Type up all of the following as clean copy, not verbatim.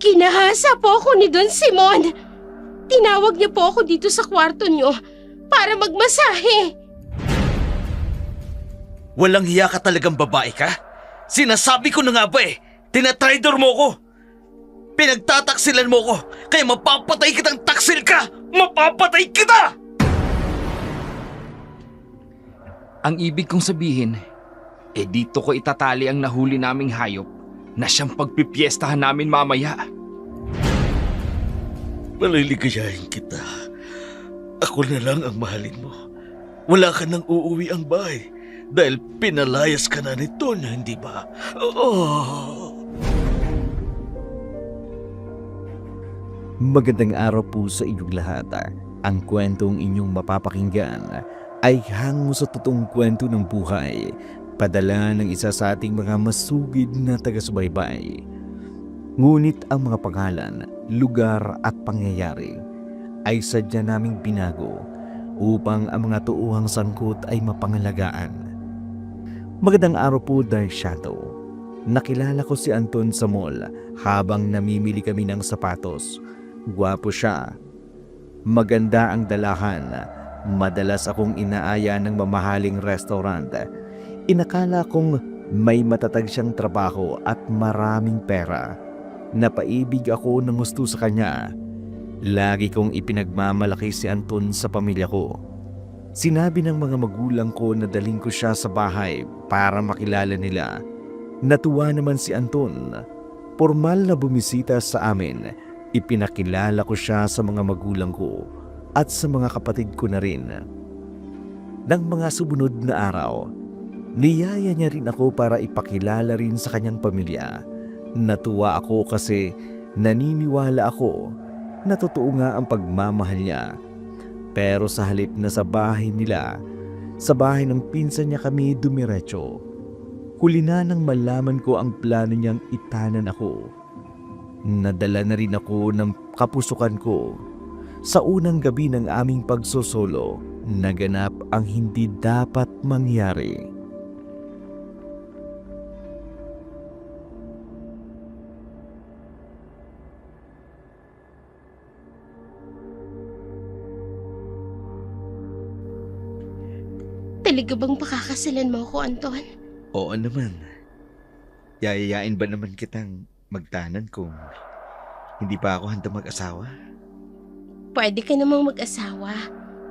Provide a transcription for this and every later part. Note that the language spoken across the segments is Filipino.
Kinahasa po ako ni Don Simon. Tinawag niya po ako dito sa kwarto niyo para magmasahe. Walang hiya ka talagang babae ka? Sinasabi ko na nga ba tinatraidor mo ko. Pinagtataksilan mo ko, kaya mapapatay kitang taksil ka! Mapapatay kita! Ang ibig kong sabihin, dito ko itatali ang nahuli naming hayop na siyang pagpipiestahan namin mamaya. Maliligayahin kita. Ako na lang ang mahalin mo. Wala ka nang uuwi ang bahay dahil pinalayas ka na nito na hindi ba? Magandang araw po sa inyong lahat. Ang kwentong inyong mapapakinggan ay hango sa totoong kwento ng buhay, padala ng isa sa ating mga masugid na taga-subaybay. Ngunit ang mga pangalan, lugar at pangyayari ay sadya naming binago upang ang mga tuuhang sangkot ay mapangalagaan. Magandang araw po, Dark Shadow. Nakilala ko si Anton sa mall habang namimili kami ng sapatos. Gwapo siya. Maganda ang dalahan. Madalas akong inaaya ng mamahaling restaurant. Inakala kong may matatag siyang trabaho at maraming pera. Napaibig ako ng gusto sa kanya. Lagi kong ipinagmamalaki si Anton sa pamilya ko. Sinabi ng mga magulang ko na daling ko siya sa bahay para makilala nila. Natuwa naman si Anton. Formal na bumisita sa amin. Ipinakilala ko siya sa mga magulang ko at sa mga kapatid ko na rin. Nang mga sumunod na araw, niyaya niya rin ako para ipakilala rin sa kanyang pamilya. Natuwa ako kasi naniniwala ako na totoo nga ang pagmamahal niya. Pero sa halip na sa bahay nila, sa bahay ng pinsan niya kami dumiretso. Huli na nang malaman ko ang plano niyang itanan ako. Nadala na rin ako ng kapusukan ko. Sa unang gabi ng aming pagsosolo, naganap ang hindi dapat mangyari. Talaga bang pakakasalan mo ako, Anton? Oo naman. Yayayain ba naman kitang magtanan kung hindi pa ako handa mag-asawa? Pwede ka namang mag-asawa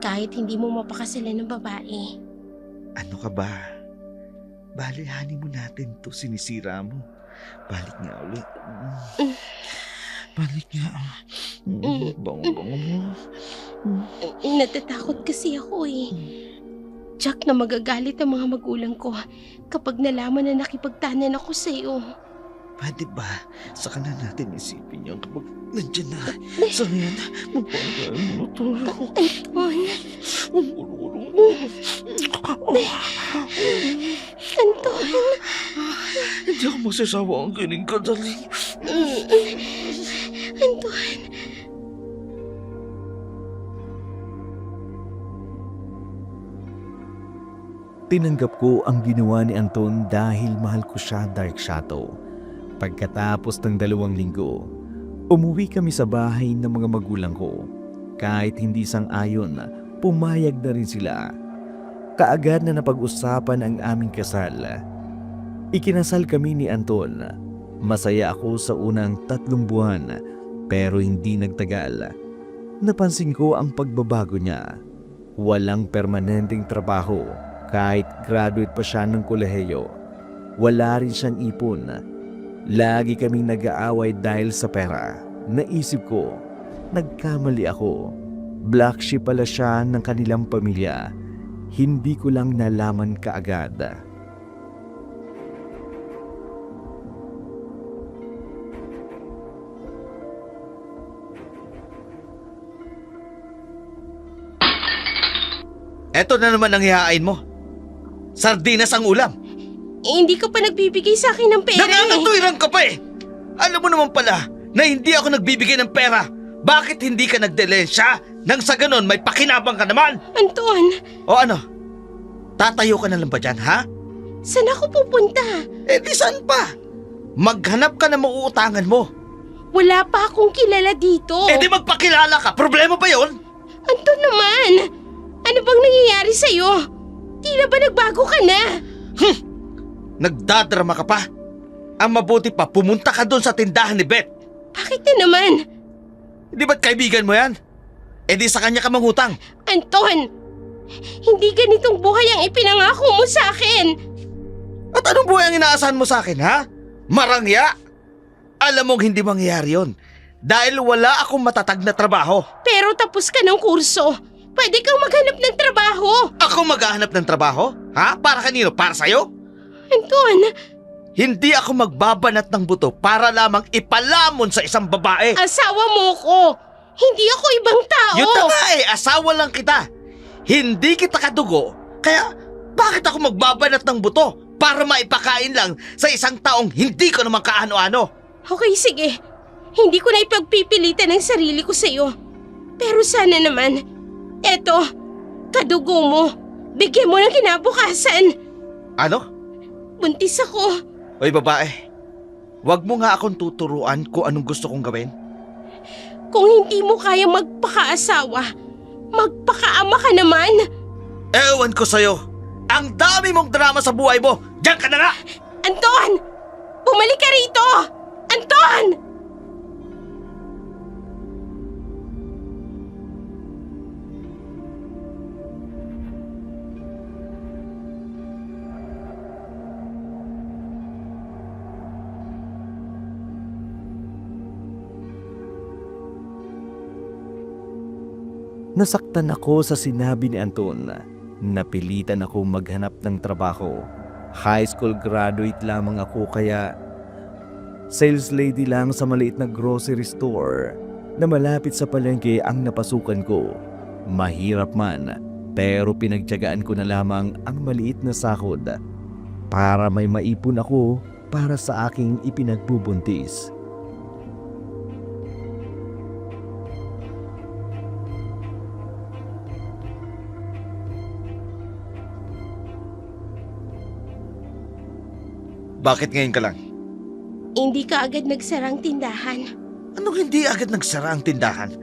kahit hindi mo mapakasalan ng babae. Ano ka ba? Balihanin mo natin to, sinisira mo. Balik nga ulit. Balik nga. Bango-bango mo. Natatakot kasi ako Jack, na magagalit ang mga magulang ko kapag nalaman na nakipagtanan ako sa iyo. Pwede ba? Saka na natin isipin yan kapag nandyan na. Sa ngayon, magpapagayin mo to. Anton! Hindi ako magsasawa ang kinig ka, dali. Anton! Tinanggap ko ang ginawa ni Anton dahil mahal ko siya, Dark Shadow. Pagkatapos ng 2 linggo, umuwi kami sa bahay ng mga magulang ko. Kahit hindi sang-ayon, pumayag na rin sila. Kaagad na napag-usapan ang aming kasal. Ikinasal kami ni Anton. Masaya ako sa unang 3 buwan, pero hindi nagtagal. Napansin ko ang pagbabago niya. Walang permanenteng trabaho. Kahit graduate pa siya ng kolehiyo, wala rin siyang ipon. Lagi kaming nag-aaway dahil sa pera. Naisip ko, nagkamali ako. Black sheep pala siya ng kanilang pamilya. Hindi ko lang nalaman kaagad. Eto na naman ang hihain mo. Sardinas ang ulam. Hindi ka pa nagbibigay sa akin ng pera Nangangatuwiran ka pa Alam mo naman pala na hindi ako nagbibigay ng pera. Bakit hindi ka nagdelensya? Nang sa ganon may pakinabang ka naman. Anton! O ano? Tatayo ka na lang ba dyan, ha? Saan ako pupunta? Di saan pa? Maghanap ka na mauutangan mo. Wala pa akong kilala dito. Eh di magpakilala ka, problema ba yon? Anton naman, ano bang nangyayari sa'yo? Tila ba nagbago ka na? Nagdadrama ka pa. Ang mabuti pa, pumunta ka doon sa tindahan ni Beth. Bakit na naman? Di ba't kaibigan mo yan? Eh di sa kanya ka mangutang. Anton, hindi ganitong buhay ang ipinangako mo sa akin. At anong buhay ang inaasahan mo sa akin, ha? Marangya! Alam mong hindi mangyayari yun. Dahil wala akong matatag na trabaho. Pero tapos ka ng kurso. Pwede kang maghanap ng trabaho. Ako maghahanap ng trabaho? Ha? Para kanino? Para sa'yo? Anton, Hindi ako magbabanat ng buto para lamang ipalamon sa isang babae. asawa mo ko. Hindi ako ibang tao. Yun na nga eh, asawa lang kita. Hindi kita kadugo, kaya bakit ako magbabanat ng buto para maipakain lang sa isang taong hindi ko naman kaano-ano? Okay, sige. Hindi ko na ipagpipilitan ang sarili ko sa'yo. Pero sana naman, eto, kadugo mo. Bigyan mo ng kinabukasan. Ano? Buntis ako. Oy babae, wag mo nga akong tuturuan kung anong gusto kong gawin. Kung hindi mo kaya magpakaasawa, magpakaama ka naman. Ewan ko sa'yo, ang dami mong drama sa buhay mo. Diyan ka na nga! Anton! Bumalik ka rito! Anton! Nasaktan ako sa sinabi ni Anton. Napilitan ako maghanap ng trabaho. High school graduate lamang ako kaya sales lady lang sa maliit na grocery store na malapit sa palengke ang napasukan ko. Mahirap man, pero pinagtiyagaan ko na lamang ang maliit na sahod para may maipon ako para sa aking ipinagbubuntis. Bakit ngayon ka lang? Hindi ka agad nagsarang tindahan. Anong hindi agad nagsara ang tindahan?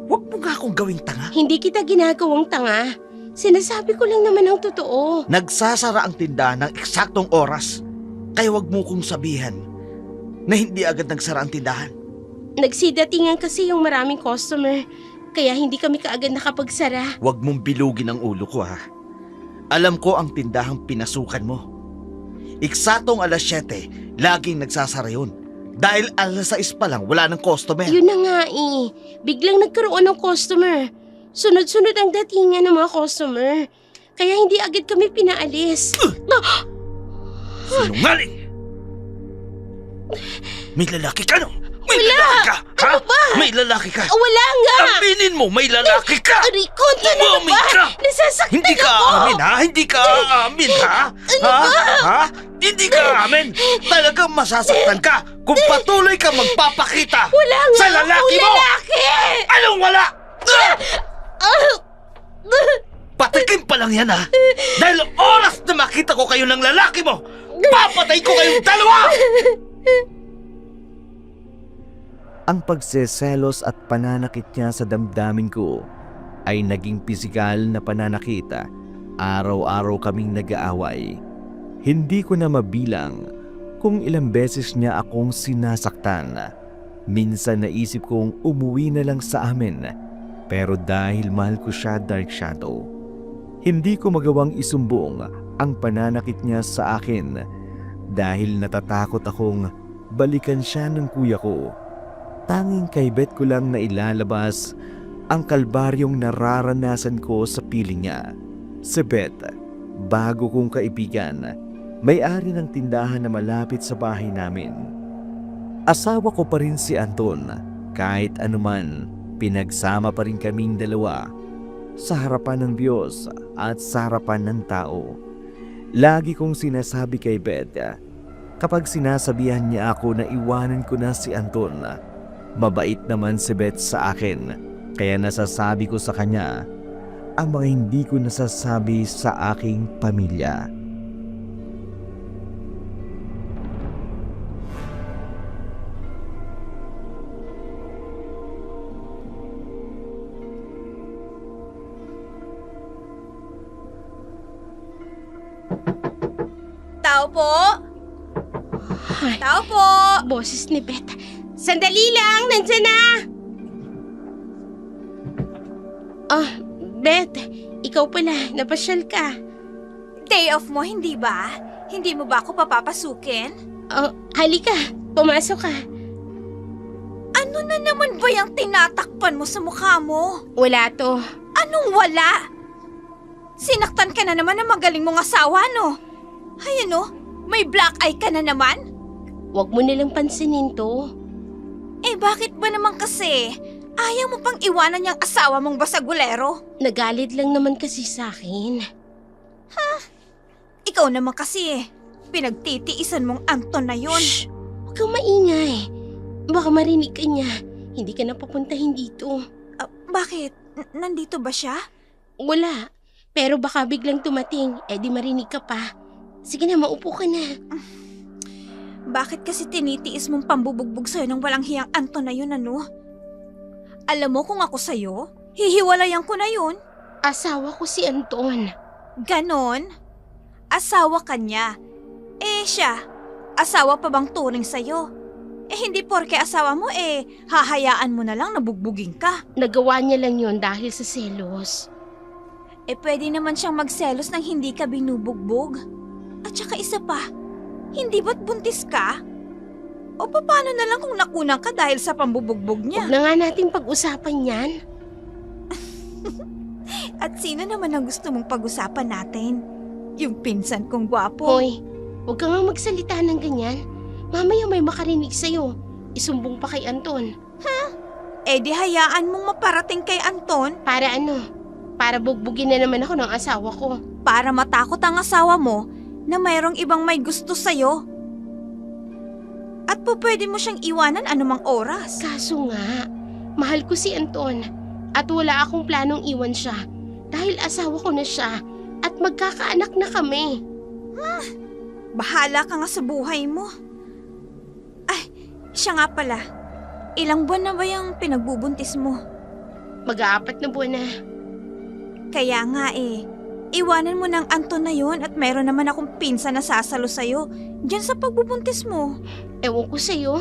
Huwag mo nga akong gawing tanga. Hindi kita ginagawang tanga. Sinasabi ko lang naman ang totoo. Nagsasara ang tindahan ng eksaktong oras. Kaya huwag mo kong sabihan na hindi agad nagsara ang tindahan. Nagsidatingan kasi yung maraming customer. Kaya hindi kami kaagad nakapagsara. Huwag mong bilugin ang ulo ko ha. Alam ko ang tindahang pinasukan mo. Eksaktong alas 7, laging nagsasara yun. Dahil alas 6 pa lang, wala ng customer. Yun na nga eh. Biglang nagkaroon ng customer. Sunod-sunod ang datingan ng mga customer. Kaya hindi agad kami pinaalis. Sinungaling! May lalaki ka no? May Wala! lalaki ka! Ha? Ano ba? May lalaki ka! Wala nga! Aminin mo, may lalaki ka! Riconto na Umamin ba? ka! Nasasaktan Hindi ka ako! aamin ha? Hindi ka aamin ha? Ha? Ha? Hindi ka aamin! Talagang masasaktan ka kung patuloy ka magpapakita Wala nga sa lalaki akong mo! lalaki! Anong wala? Patikim pa lang yan ha? Dahil oras na makita ko kayo ng lalaki mo, papatay ko kayong dalawa! Ang pagseselos at pananakit niya sa damdamin ko ay naging pisikal na pananakit. Araw-araw kaming nag-aaway. Hindi ko na mabilang kung ilang beses niya akong sinasaktan. Minsan naisip kong umuwi na lang sa amin. Pero dahil mahal ko siya, Dark Shadow, hindi ko magawang isumbong ang pananakit niya sa akin dahil natatakot akong balikan siya ng kuya ko. Tanging kay Beth ko lang na ilalabas ang kalbaryong nararanasan ko sa piling niya. Si Beth, bago kong kaibigan, may-ari ng tindahan na malapit sa bahay namin. Asawa ko pa rin si Anton. Kahit anuman, pinagsama pa rin kaming dalawa sa harapan ng Diyos at sa harapan ng tao. Lagi kong sinasabi kay Beth, kapag sinasabihan niya ako na iwanan ko na si Anton, mabait naman si Beth sa akin, kaya nasasabi ko sa kanya ang mga hindi ko nasasabi sa aking pamilya. Tao po? Ay, Tao po? boses ni Beth. Sandali lang, nandyan na! Oh, Beth, ikaw pala, napasyal ka. Day off mo, hindi ba? Hindi mo ba ako papapasukin? Oh, halika, pumasok ka. Ano na naman ba yung tinatakpan mo sa mukha mo? Wala to. Anong wala? Sinaktan ka na naman ng magaling mong asawa, no? Ay ano, may black eye ka na naman? Huwag mo nilang pansinin to. Eh bakit ba naman kasi? Ayaw mo pang iwanan yung asawa mong basagulero? Nagalit lang naman kasi sa akin. Ikaw naman kasi pinagtitiisan mong Anton na yun. Shh! Huwag kang maingay. Baka marinig ka niya. Hindi ka na papuntahin dito. Bakit? Nandito ba siya? Wala. Pero baka biglang tumating, di marinig ka pa. Sige na, maupo ka na. Bakit kasi tinitiis mong pambubugbog sa'yo ng walang hiyang Anton na yun, ano? Alam mo kung ako sa'yo, hihiwalayan ko na yun. Asawa ko si Anton. Ganon? Asawa ka niya. Eh siya, asawa pa bang turing sa'yo? Eh hindi porke asawa mo hahayaan mo na lang na bugbugin ka. Nagawa niya lang yon dahil sa selos. Eh pwede naman siyang magselos nang hindi ka binubugbog. At saka isa pa, hindi ba't buntis ka? O paano na lang kung nakunang ka dahil sa pambubugbog niya? Huwag na nga natin pag-usapan yan. At sino naman ang gusto mong pag-usapan natin? Yung pinsan kong gwapo. Hoy, huwag ka nga magsalita ng ganyan. Mamaya may makarinig sa'yo. Isumbong pa kay Anton. Eh di hayaan mong maparating kay Anton Para ano? Para bugbugin na naman ako ng asawa ko. para matakot ang asawa mo na mayroong ibang may gusto sa'yo. At po pwede mo siyang iwanan anumang oras. Kaso nga, mahal ko si Anton. At wala akong planong iwan siya. Dahil asawa ko na siya. At magkakaanak na kami. Bahala ka nga sa buhay mo. Ay, siya nga pala. Ilang buwan na ba yung pinagbubuntis mo? Mag-aapat na buwan na. Kaya nga iwanan mo ng Anton na yon at mayroon naman akong pinsan na sasalo sa'yo dyan sa pagbubuntis mo. Ewan ko sa'yo.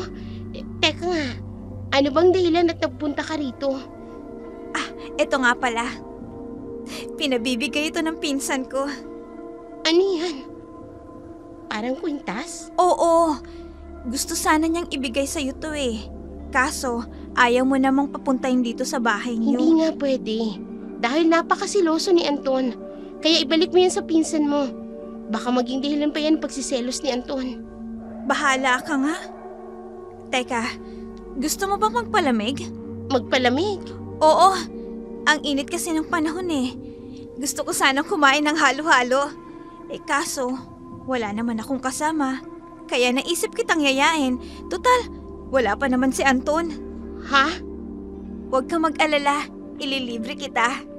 Teka nga, ano bang dahilan at nagpunta ka rito? Eto nga pala. Pinabibigay ito ng pinsan ko. Ano yan? Parang kwintas? Oo, gusto sana niyang ibigay sa'yo to Kaso, ayaw mo namang papuntahin dito sa bahay niyo. Hindi nga pwede. Dahil napakasiloso ni Anton. Kaya ibalik mo yan sa pinsan mo. Baka maging dahilan pa yan pagsiselos ni Anton. Bahala ka nga. Teka, gusto mo bang magpalamig? Magpalamig. Oo, ang init kasi ng panahon Gusto ko sanang kumain ng halo-halo. Kaso, wala naman akong kasama. Kaya naisip kitang yayain. Total, wala pa naman si Anton. Ha? Huwag kang mag-alala, ililibre kita.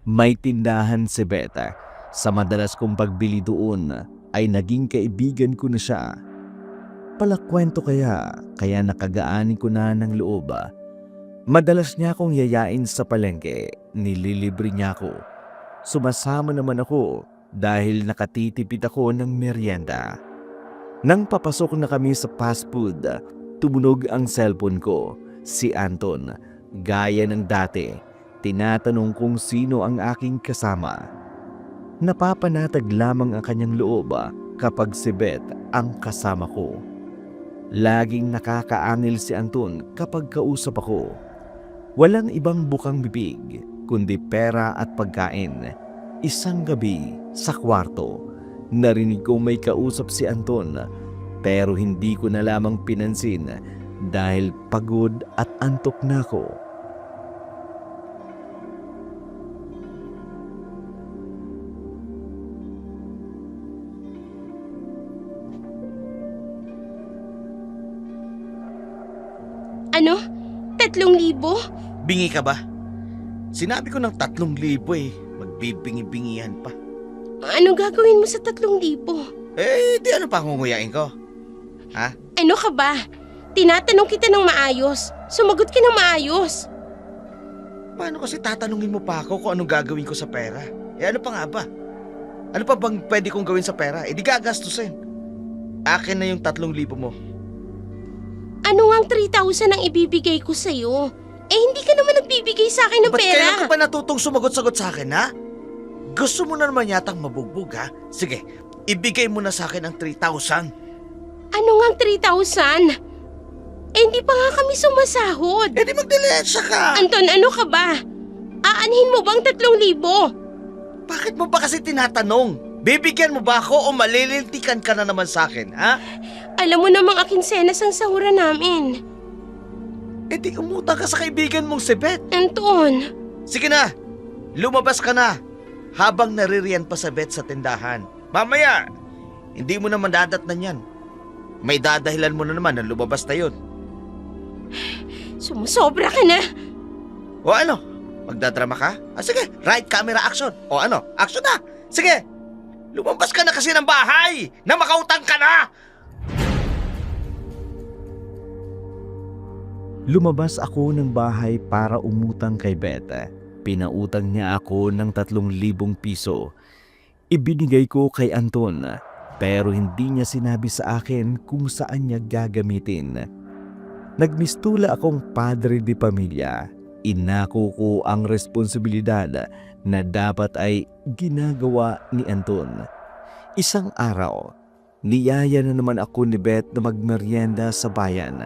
May tindahan si Beta. Sa madalas kong pagbili doon ay naging kaibigan ko na siya. Palakwento kaya nakagaanin ko na ng loob. Madalas niya akong yayain sa palengke, nililibre niya ako. Sumasama naman ako dahil nakatitipid ako ng merienda. Nang papasok na kami sa fast food, tumunog ang cellphone ko. Si Anton, gaya ng dati, tinatanong kung sino ang aking kasama. Napapanatag lamang ang kanyang loob kapag si Beth ang kasama ko. Laging nakakaanil si Anton kapag kausap ako. Walang ibang bukang bibig kundi pera at pagkain. Isang gabi sa kwarto, narinig ko may kausap si Anton pero hindi ko na lamang pinansin dahil pagod at antok na ako. Ano? 3,000? Bingi ka ba? Sinabi ko ng 3,000 Magbibingi-bingihan pa. Anong gagawin mo sa 3,000? Di ano pa ngunguyain ko? Ha? Ano ka ba? Tinatanong kita ng maayos. Sumagot ka ng maayos. Paano kasi tatanungin mo pa ako kung anong gagawin ko sa pera? Ano pa nga ba? Ano pa bang pwede kong gawin sa pera? Di gagastusin. Akin na yung 3,000 mo. Ano ang 3,000 ang ibibigay ko sa'yo? Hindi ka naman nagbibigay sa akin ng Ba't pera. kailan ka pa natutong sumagot-sagot sa akin, ha? Gusto mo na naman yatang mabugbog, ha? Sige, ibigay mo na sa akin ang 3,000. Ano nga ang 3,000? Hindi pa nga kami sumasahod. Di magdilensya ka! Anton, ano ka ba? Aanhin mo bang 3,000? Bakit mo ba kasi tinatanong? Bibigyan mo ba ako o malilintikan ka na naman sa akin, ha? Alam mo namang aking senas ang sahuran namin. Di umutang ka sa kaibigan mong si Beth. Anton, Sige na, lumabas ka na habang naririyan pa sa Beth sa tindahan. Mamaya, hindi mo naman dadatnan yan. May dadahilan mo na naman na lumabas na yun. sumusobra ka na. O ano, magdadrama ka? Sige, right camera action. O ano, action na. Sige, lumabas ka na kasi ng bahay na makautang ka na. Lumabas ako ng bahay para umutang kay Beth. Pinautang niya ako ng 3,000 piso. Ibinigay ko kay Anton, pero hindi niya sinabi sa akin kung saan niya gagamitin. Nagmistula akong padre de pamilya. Inako ko ang responsibilidad na dapat ay ginagawa ni Anton. Isang araw, niyaya na naman ako ni Beth na magmeryenda sa bayan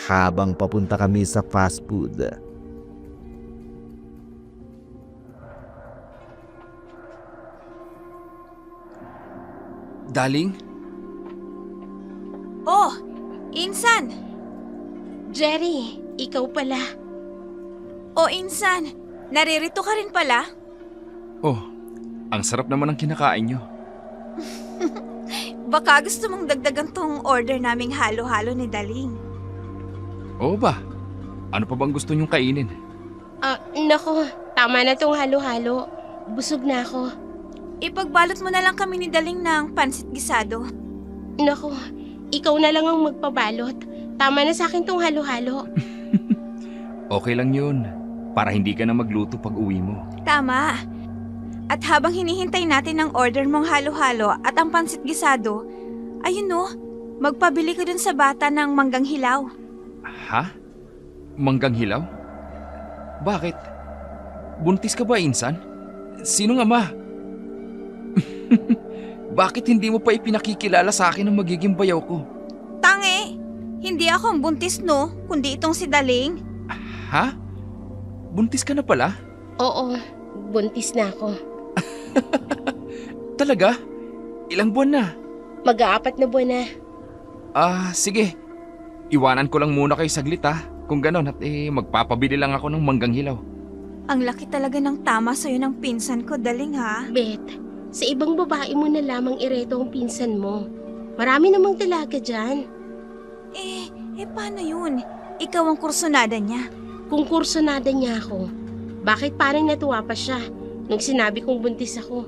habang papunta kami sa fast food. Daling? Oh, Insan! Jerry, ikaw pala. Oh, Insan, naririto ka rin pala? Oh, ang sarap naman ng kinakain nyo. Baka gusto mong dagdagan tong order naming halo-halo ni Daling. Oo ba? Ano pa bang gusto nyong kainin? Nako, tama na tong halo-halo. Busog na ako. Ipagbalot mo na lang kami ni Daling ng pansit gisado. Nako, ikaw na lang ang magpabalot. Tama na sa akin tong halo-halo. Okay lang yun. Para hindi ka na magluto pag uwi mo. Tama. At habang hinihintay natin ang order mong halo-halo at ang pansit gisado, ayun no, magpabili ka dun sa bata ng manggang hilaw. Ha? Manggang hilaw? Bakit? Buntis ka ba, Insan? Sino nga ma? Bakit hindi mo pa ipinakikilala sa akin ang magiging bayaw ko? Tangi! Hindi ako ang buntis no, kundi itong si Daling. Ha? Buntis ka na pala? Oo, buntis na ako. Talaga? Ilang buwan na? Mag-aapat na buwan na. Sige. Iwanan ko lang muna kayo saglit kung ganon at magpapabili lang ako ng manggang hilaw. Ang laki talaga ng tama sa'yo ng pinsan ko, Daling ha. Beth, sa ibang babae mo na lamang ireto ang pinsan mo. Marami namang dalaga dyan. Paano yun? Ikaw ang kursunada niya. Kung kursunada niya ako, bakit parang natuwa pa siya nung sinabi kong buntis ako?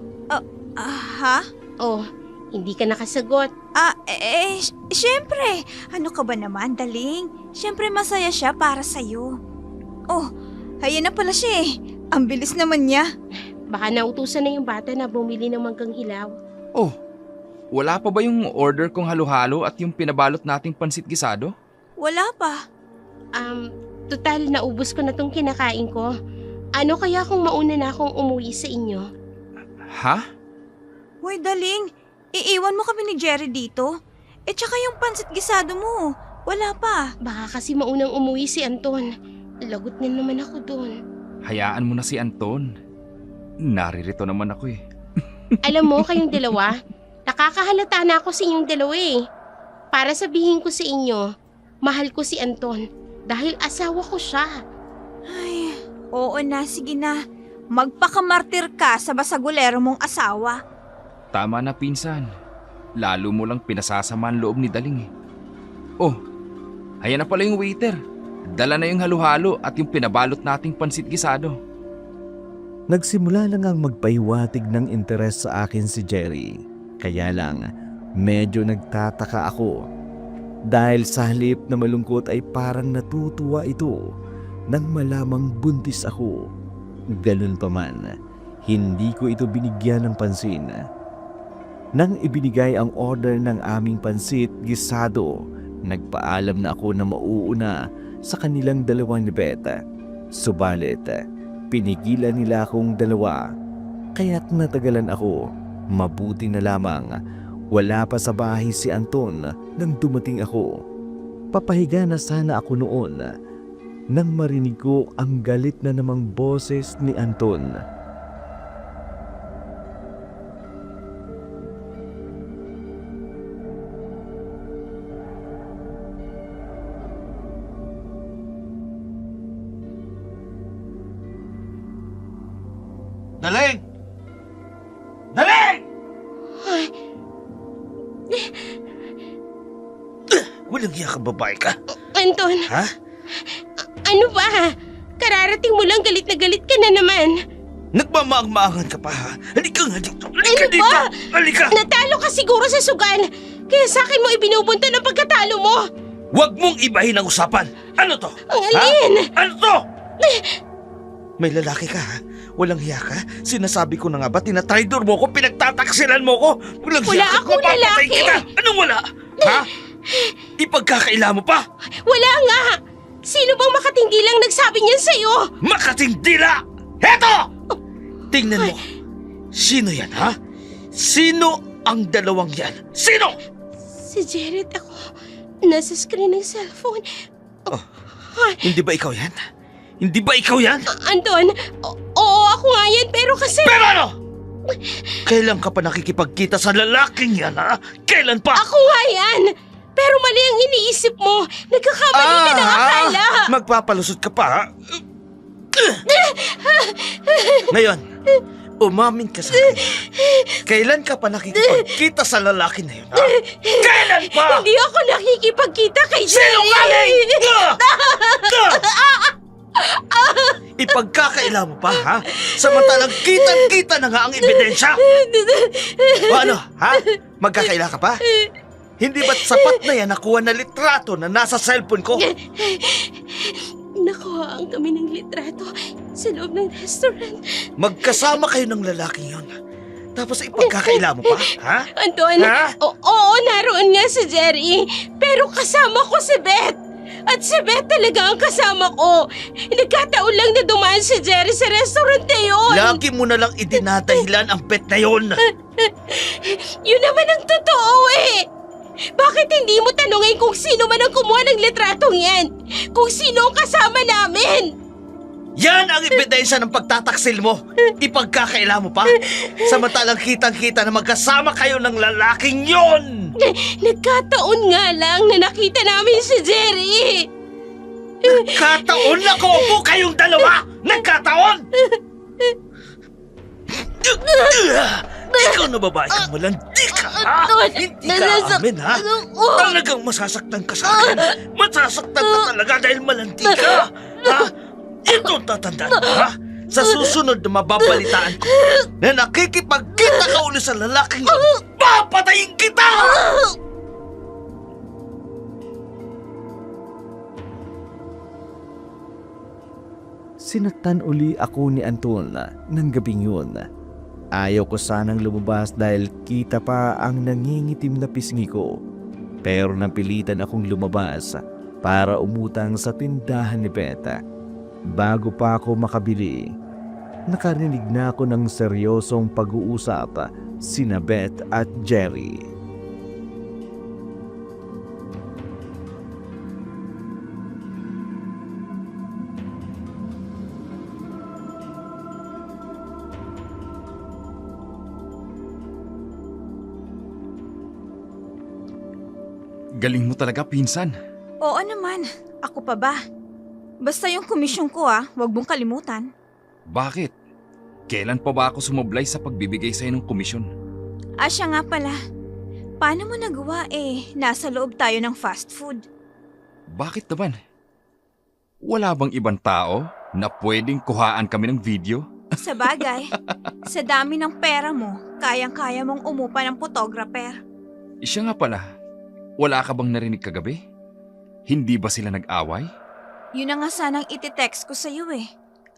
Ha? Oh, hindi ka nakasagot. Siyempre. Ano ka ba naman, Daling? Siyempre masaya siya para sa'yo. Oh, ayan na pala siya eh. Ang bilis naman niya. Baka nautusan na yung bata na bumili ng manggang hilaw. Oh, wala pa ba yung order kong halo-halo at yung pinabalot nating pansit gisado? Wala pa. Total, naubos ko na tong kinakain ko. Ano kaya kung mauna na akong umuwi sa inyo? Ha? Hoy, Daling. Iiwan mo kami ni Jerry dito. Tsaka yung pansit gisado mo. Wala pa. Baka kasi maunang umuwi si Anton. Lagot na naman ako doon. Hayaan mo na si Anton. Naririto naman ako eh. Alam mo, kayong dalawa, nakakahalata na ako sa inyong dalawa eh. Para sabihin ko sa inyo, mahal ko si Anton dahil asawa ko siya. Ay, oo na, sige na. Magpakamartir ka sa basagulero mong asawa. Tama na, pinsan. Lalo mo lang pinasasama ang loob ni Daling eh. Oh, ayan na pala yung waiter. Dala na yung halo-halo at yung pinabalot nating pansit gisado. Nagsimula na ngang magpahiwatig ng interes sa akin si Jerry. Kaya lang, medyo nagtataka ako. Dahil sa halip na malungkot ay parang natutuwa ito nang malamang buntis ako. Ganun pa man, hindi ko ito binigyan ng pansin. Nang ibinigay ang order ng aming pansit gisado, nagpaalam na ako na mauuna sa kanilang dalawang ni Beth. Subalit, pinigilan nila akong dalawa, kaya't natagalan ako. Mabuti na lamang wala pa sa bahay si Anton nang dumating ako. Papahiga na sana ako noon nang marinig ko ang galit na namang boses ni Anton. Daling! Daling! Walang hiya ka, babae ka? Anton, Ha? ano ba? Kararating mo lang, galit na galit ka na naman. Nagmamaang-maangan ka pa, ha? Halika nga dito! Halika Ano dito! ba? Halika! Natalo ka siguro sa sugal. Kaya sa akin mo ibinubunto ng pagkatalo mo. Huwag mong ibahin ang usapan! Ano to? Ang alin? Ha? Ano to? May lalaki ka, ha? Walang hiya ka? Sinasabi ko na nga ba, tinatraidor mo ko, pinagtataksilan mo ko? Walang Wala hiya ka, akong mapapatay lalaki. kita! Anong wala? Ha? Ipagkakaila mo pa? Wala nga. Sino bang makatindi lang nagsabi niyan sa'yo? Makatindila! Heto! Tingnan mo. Sino yan, ha? Sino ang dalawang yan? Sino? Si Jared ako. Nasa screen ng cellphone. Hindi ba ikaw yan? Hindi ba ikaw yan? Anton, oo ako nga yan pero kasi... Pero ano? Kailan ka pa nakikipagkita sa lalaking yan, ha? Kailan pa? Ako nga yan! Pero mali ang iniisip mo. Nagkakamali ka ng akala. Magpapalusot ka pa, ha? Ngayon, umamin ka sa akin. Kailan ka pa nakikipagkita sa lalaki na yun, ha? Kailan pa? Hindi ako nakikipagkita kay Jared. Sinungaling! Ipagkakaila mo pa, ha? Samantalang kitang-kita na nga ang ebidensya. O ano, ha? Magkakaila ka pa? Hindi ba't sapat na yan nakuha na litrato na nasa cellphone ko? Nakuhaan kami ng litrato sa loob ng restaurant. Magkasama kayo ng lalaking yon. Tapos ipagkakaila mo pa, ha? Anton, Ha? oo, naroon nga si Jerry. Pero kasama ko si Beth. At si Beth talaga ang kasama ko. Nagkataon lang na dumaan si Jerry sa restaurant na yun. Lagi mo na lang idinadahilan ang bet na yon. Yun naman ang totoo eh. Bakit hindi mo tanungin kung sino man ang kumuha ng litratong yan? Kung sino ang kasama namin? Yan ang ebidensya ng pagtataksil mo. Ipagkakaila mo pa. Samantalang kitang-kita na magkasama kayo ng lalaking yon. Nagkataon nga lang na nakita namin si Jerry. Nagkataon na kaupo kayong dalawa! Nagkataon! Ikaw na babae kang malandi ka, ha? Hindi ka amin, ha? Talagang masasaktan ka sa akin. Masasaktan ka talaga dahil malandi ka, ha? Ito tatandaan mo, ha? Sa susunod na mababalitaan ko na nakikipagkita ka uli sa lalaking yun, papatayin kita! Sinaktan uli ako ni Anton ng gabing yun. Ayaw ko sanang lumabas dahil kita pa ang nangingitim na pisngi ko. Pero napilitan akong lumabas para umutang sa tindahan ni Beth. Bago pa ako makabili, nakarinig na ako ng seryosong pag-uusap sina Beth at Jerry. Galing mo talaga, pinsan. Oo naman, ako pa ba? Basta yung komisyon ko wag mong kalimutan. Bakit? Kailan pa ba ako sumablay sa pagbibigay sa'yo ng komisyon? Siya nga pala. Paano mo nagawa nasa loob tayo ng fast food? Bakit naman? Wala bang ibang tao na pwedeng kuhaan kami ng video? Sa bagay, sa dami ng pera mo, kayang-kaya mong umupa ng photographer. Siya nga pala, wala ka bang narinig kagabi? Hindi ba sila nag-away? Yun na nga sanang iti-text ko sa'yo eh.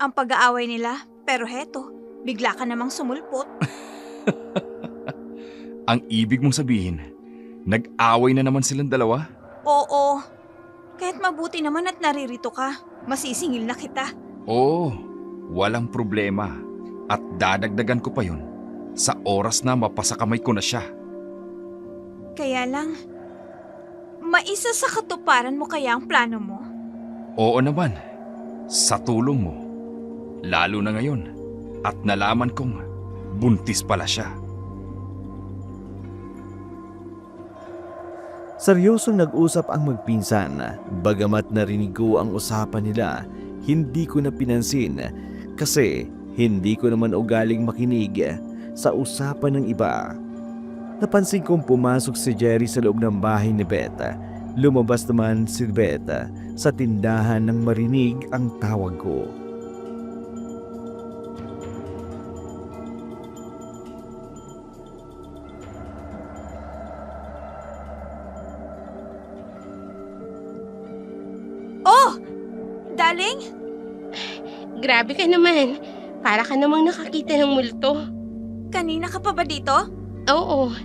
Ang pag-aaway nila, pero heto, bigla ka namang sumulpot. Ang ibig mong sabihin, nag-away na naman silang dalawa? Oo, kahit mabuti naman at naririto ka, masisingil na kita. Oo, walang problema. At dadagdagan ko pa yun sa oras na mapasakamay ko na siya. Kaya lang, maisa sa katuparan mo kaya ang plano mo? Oo naman, sa tulong mo. Lalo na ngayon at nalaman kong buntis pala siya. Seryosong nag-usap ang magpinsan. Bagamat narinig ko ang usapan nila, hindi ko na pinansin kasi hindi ko naman ugaling makinig sa usapan ng iba. Napansin kong pumasok si Jerry sa loob ng bahay ni Beth. Lumabas naman si Beth sa tindahan nang marinig ang tawag ko. Oh! Darling? Grabe ka naman. Para ka namang nakakita ng multo. Kanina ka pa ba dito? Oo,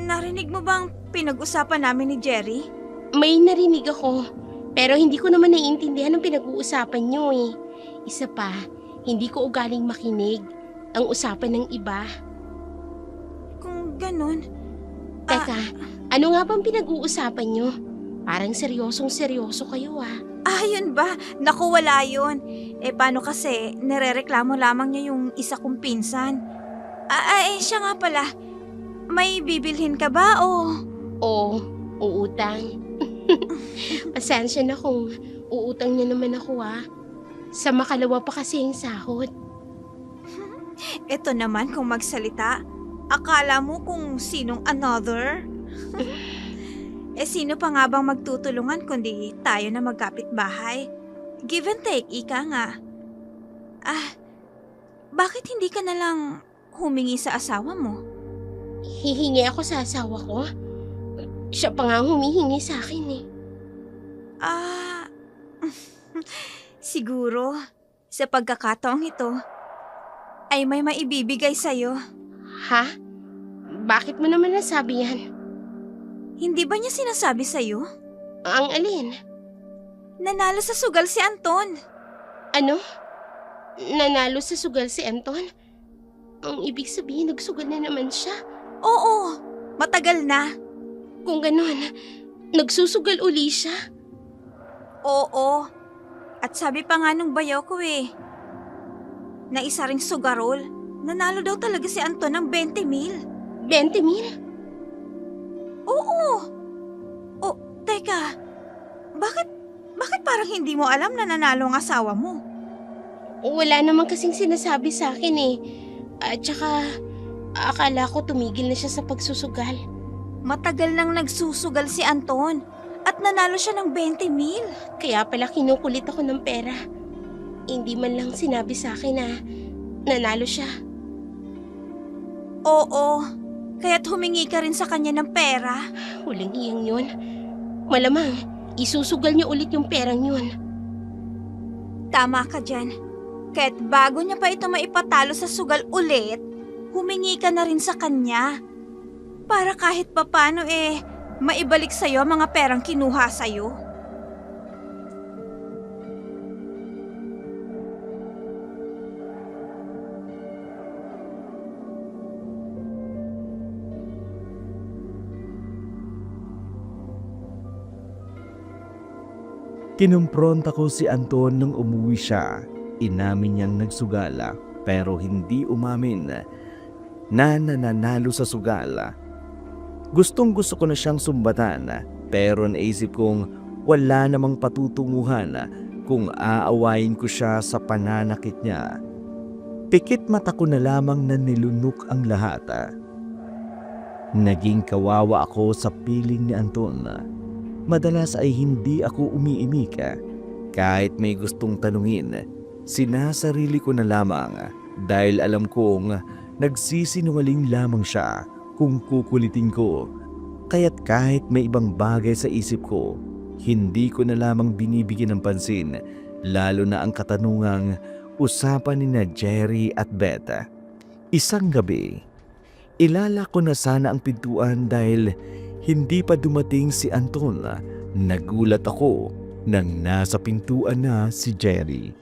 Narinig mo bang pinag-usapan namin ni Jerry? may narinig ako. Pero hindi ko naman naiintindihan ang pinag-uusapan nyo eh. Isa pa, hindi ko ugaling makinig ang usapan ng iba. Kung ganun, Teka, ano nga bang pinag-uusapan nyo? Parang seryosong-seryoso kayo ah. yun ba? Naku, wala yun. Paano kasi, nirereklamo lamang niya yung isa kong pinsan. Siya nga pala. May bibilhin ka ba o... Oo, uutang. Pasensya na kung uutang niya naman ako ah. Sa makalawa pa kasi yung sahod. Ito naman kung magsalita. Akala mo kung sinong another? Sino pa nga bang magtutulungan kundi tayo na magkapit-bahay? Give and take, ika nga. Bakit hindi ka na lang humingi sa asawa mo? Hihingi ako sa asawa ko? Siya pa nga ang humihingi sa akin eh. Siguro, sa pagkakataong ito, ay may maibibigay sa'yo. Ha? Bakit mo naman nasabi yan? Hindi ba niya sinasabi sa'yo? Ang alin? Nanalo sa sugal si Anton. Ano? Nanalo sa sugal si Anton? Ang ibig sabihin, nagsugal na naman siya. Oo, matagal na. Kung ganun, nagsusugal uli siya. Oo. At sabi pa nga nung bayaw ko na isa ring sugarol, nanalo daw talaga si Anton ng 20,000. 20,000? Oo. Teka. Bakit parang hindi mo alam na nanalo ang asawa mo? Wala naman kasing sinasabi sa akin eh. At saka, akala ko tumigil na siya sa pagsusugal. Matagal nang nagsusugal si Anton at nanalo siya ng 20,000. Kaya pala kinukulit ako ng pera. Hindi man lang sinabi sa akin na nanalo siya. Oo, kaya't humingi ka rin sa kanya ng pera. Huling iyang yun. Malamang, isusugal niya ulit yung perang yun. Tama ka dyan. Kaya't bago niya pa ito maipatalo sa sugal ulit, humingi ka na rin sa kanya. Para kahit papano maibalik sa'yo ang mga perang kinuha sa'yo. Kinumpronta ko si Anton nung umuwi siya. Inamin niyang nagsugala pero hindi umamin na nananalo sa sugala. Gustong gusto ko na siyang sumbatan pero naisip kong wala namang patutunguhan kung aawayin ko siya sa pananakit niya. Pikit mata ko na lamang na nilunok ang lahat. Naging kawawa ako sa piling ni Anton. Madalas ay hindi ako umiimik. Kahit may gustong tanungin, sinasarili ko na lamang dahil alam kong nagsisinungaling lamang siya kung kukulitin ko. Kaya't kahit may ibang bagay sa isip ko, hindi ko na lamang binibigyan ng pansin, lalo na ang katanungang usapan ni na Jerry at Beth. Isang gabi, ilalak ko na sana ang pintuan dahil hindi pa dumating si Anton. Nagulat ako nang nasa pintuan na si Jerry.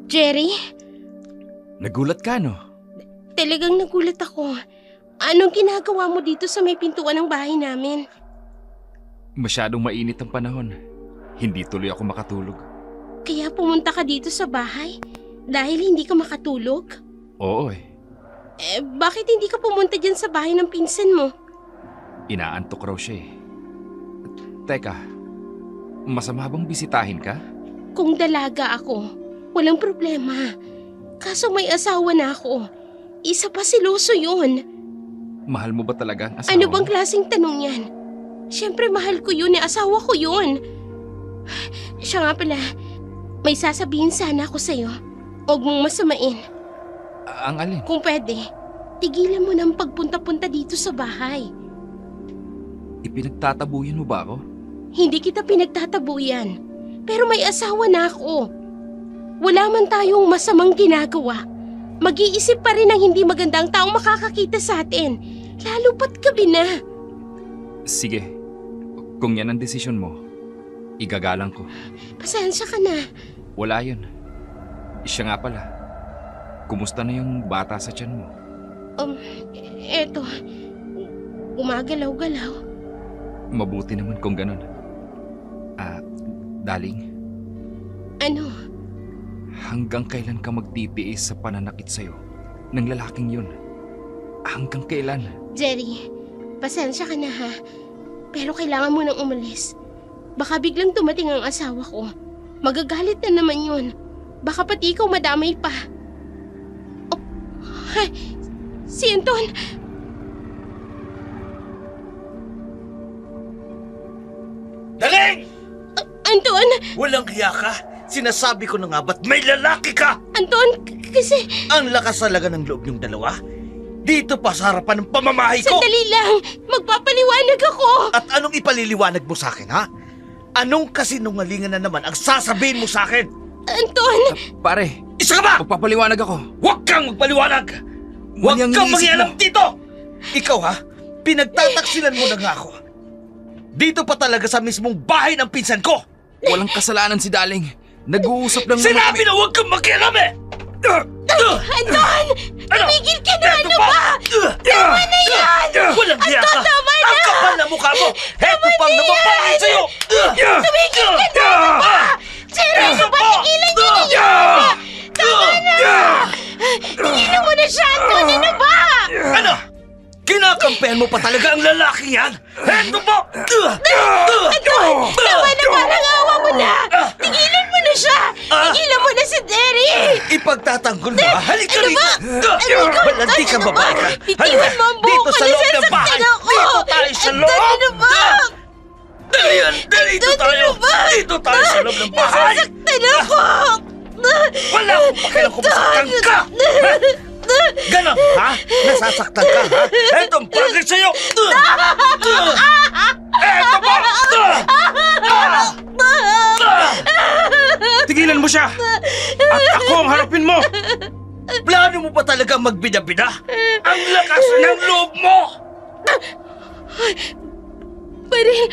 Jerry, Nagulat ka, no? talagang nagulat ako. Anong ginagawa mo dito sa may pintuan ng bahay namin? Masyadong mainit ang panahon. Hindi tuloy ako makatulog. Kaya pumunta ka dito sa bahay? Dahil hindi ka makatulog? Oo eh. Bakit hindi ka pumunta dyan sa bahay ng pinsan mo? Inaantok raw siya eh. Teka, masama bang bisitahin ka? Kung dalaga ako, walang problema. Kaso may asawa na ako. Isa pa siloso yun. Mahal mo ba talaga ang asawa Ano bang mo? klaseng tanong yan? Siyempre mahal ko yun eh, asawa ko yun. Siya nga pala, may sasabihin sana ako sa'yo. Huwag mong masamain. Ang alin? Kung pwede, tigilan mo ng pagpunta-punta dito sa bahay. Ipinagtatabuyan mo ba ako? Hindi kita pinagtatabuyan. Pero may asawa na ako. Wala man tayong masamang ginagawa. Mag-iisip pa rin ng hindi magandang taong makakakita sa atin. Lalo pat gabi na. Sige, kung yan ang desisyon mo, igagalang ko. Pasensya ka na. Wala yun. Siya nga pala. Kumusta na yung bata sa tiyan mo? Eto. Gumagalaw-galaw. Mabuti naman kung ganun. Daling, Ano? hanggang kailan ka magtitiis sa pananakit sa'yo ng lalaking yun? Hanggang kailan? Jerry, pasensya ka na ha. Pero kailangan mo nang umalis. Baka biglang dumating ang asawa ko. Magagalit na naman yun. Baka pati ikaw madamay pa. Oh, si Anton! Daling! Anton! Walang hiya ka? Sinasabi ko na nga ba't may lalaki ka? Anton! Kasi Ang lakas talaga ng loob niyong dalawa. Dito pa sa harapan ng pamamahay ko. sandali lang! Magpapaliwanag ako! At anong ipaliliwanag mo sa akin, ha? Anong kasinungalingan na naman ang sasabihin mo sa akin? Anton! Pare, Isa ka ba? magpapaliwanag ako. Huwag kang magpaliwanag! Huwag Mali ang kang iniisip mangialam mo. dito! Ikaw ha, pinagtataksilan mo na nga ako. Dito pa talaga sa mismong bahay ng pinsan ko! Walang kasalanan si Daling. Nag-uusap lang naman Sinabi na huwag kang makialam eh! Anton! Ano? Tumigil ka na! Eto Ano pa! ba? Tama na yan! Walang hiya ka! tama na! Ang kapal na mukha mo! Heto pang namapangin sa'yo! Tumigil ka na! Ano ba? Jerry, ano ba? Tigilan niyo na yan! Tama na! Tigilan mo na siya, Anton! Ano ba? Ano? Kinakampihan mo pa talaga ang lalaki yan? Heto po! Anton! Tama na, parang awa mo na! Tigilan mo na siya! Tigilan mo na si Jerry! Ipagtatanggol mo ha? Halika Ano rito! ba? Walanti kang babae ka! Bitiwan mo ang buhok Dito ko! sa loob ng bahay! Nasasaktan ako! Dito tayo sa Anton, loob! ano ba? Dali yan! Dito Anton, tayo! ano ba? Dito tayo sa loob ng bahay! Nasasaktan ako! Wala akong pakialam kung masaktan ka! Ganon, ha? Nasasaktan ka, ha? Etong bagay sa'yo! Eto pa! Tigilan mo siya! At ako ang harapin mo! Plano mo pa talaga magbida-bida? Ang lakas ng loob mo! Baril!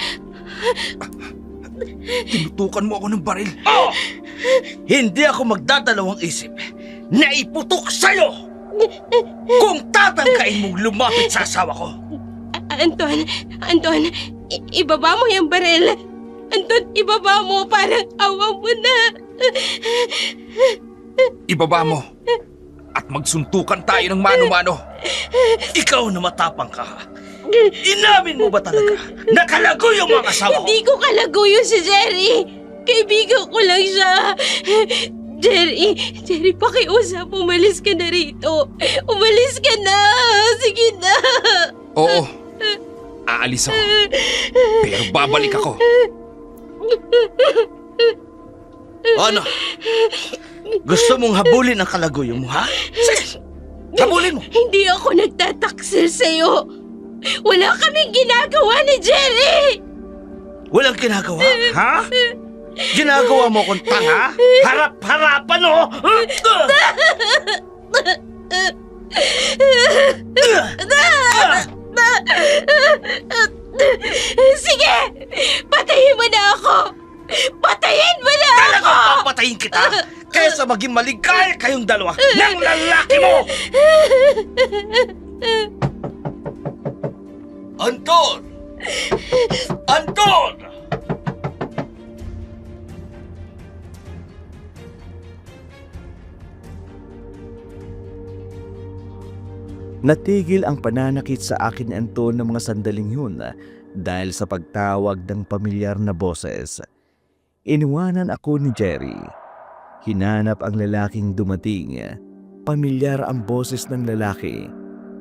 Tinutukan mo ako ng baril. Oh! Hindi ako magdadalawang isip na iputok sa'yo kung tatangkain mong lumapit sa asawa ko. Anton, ibaba mo yung baril. Anton, ibaba mo, parang awa mo na. Ibaba mo. At magsuntukan tayo ng mano-mano. Ikaw na matapang ka. Inamin mo ba talaga na kalagoy yung mga asawa ko? Hindi ko kalaguyo si Jerry. Kaibigan ko lang siya. Jerry, pakiusap. Umalis ka na rito. Umalis ka na. Sige na. Oo, aalis ako. Pero babalik ako. Ano? Gusto mong habulin ang kalaguyo mo, ha? Sige, habulin mo. Hindi ako nagtataksil sa'yo. Wala kaming ginagawa ni Jerry. Walang ginagawa, ha? Ginagawa mo kong tanga? Harap-harapan, oh! Sige! Patayin mo na ako! Patayin mo na ako! Talagang papatayin kita kaysa maging maligaya kayong dalawa ng lalaki mo! Anton! Anton! Natigil ang pananakit sa akin ni Anton ng mga sandaling yun dahil sa pagtawag ng pamilyar na boses. Iniwanan ako ni Jerry. Hinanap ang lalaking dumating. Pamilyar ang boses ng lalaki.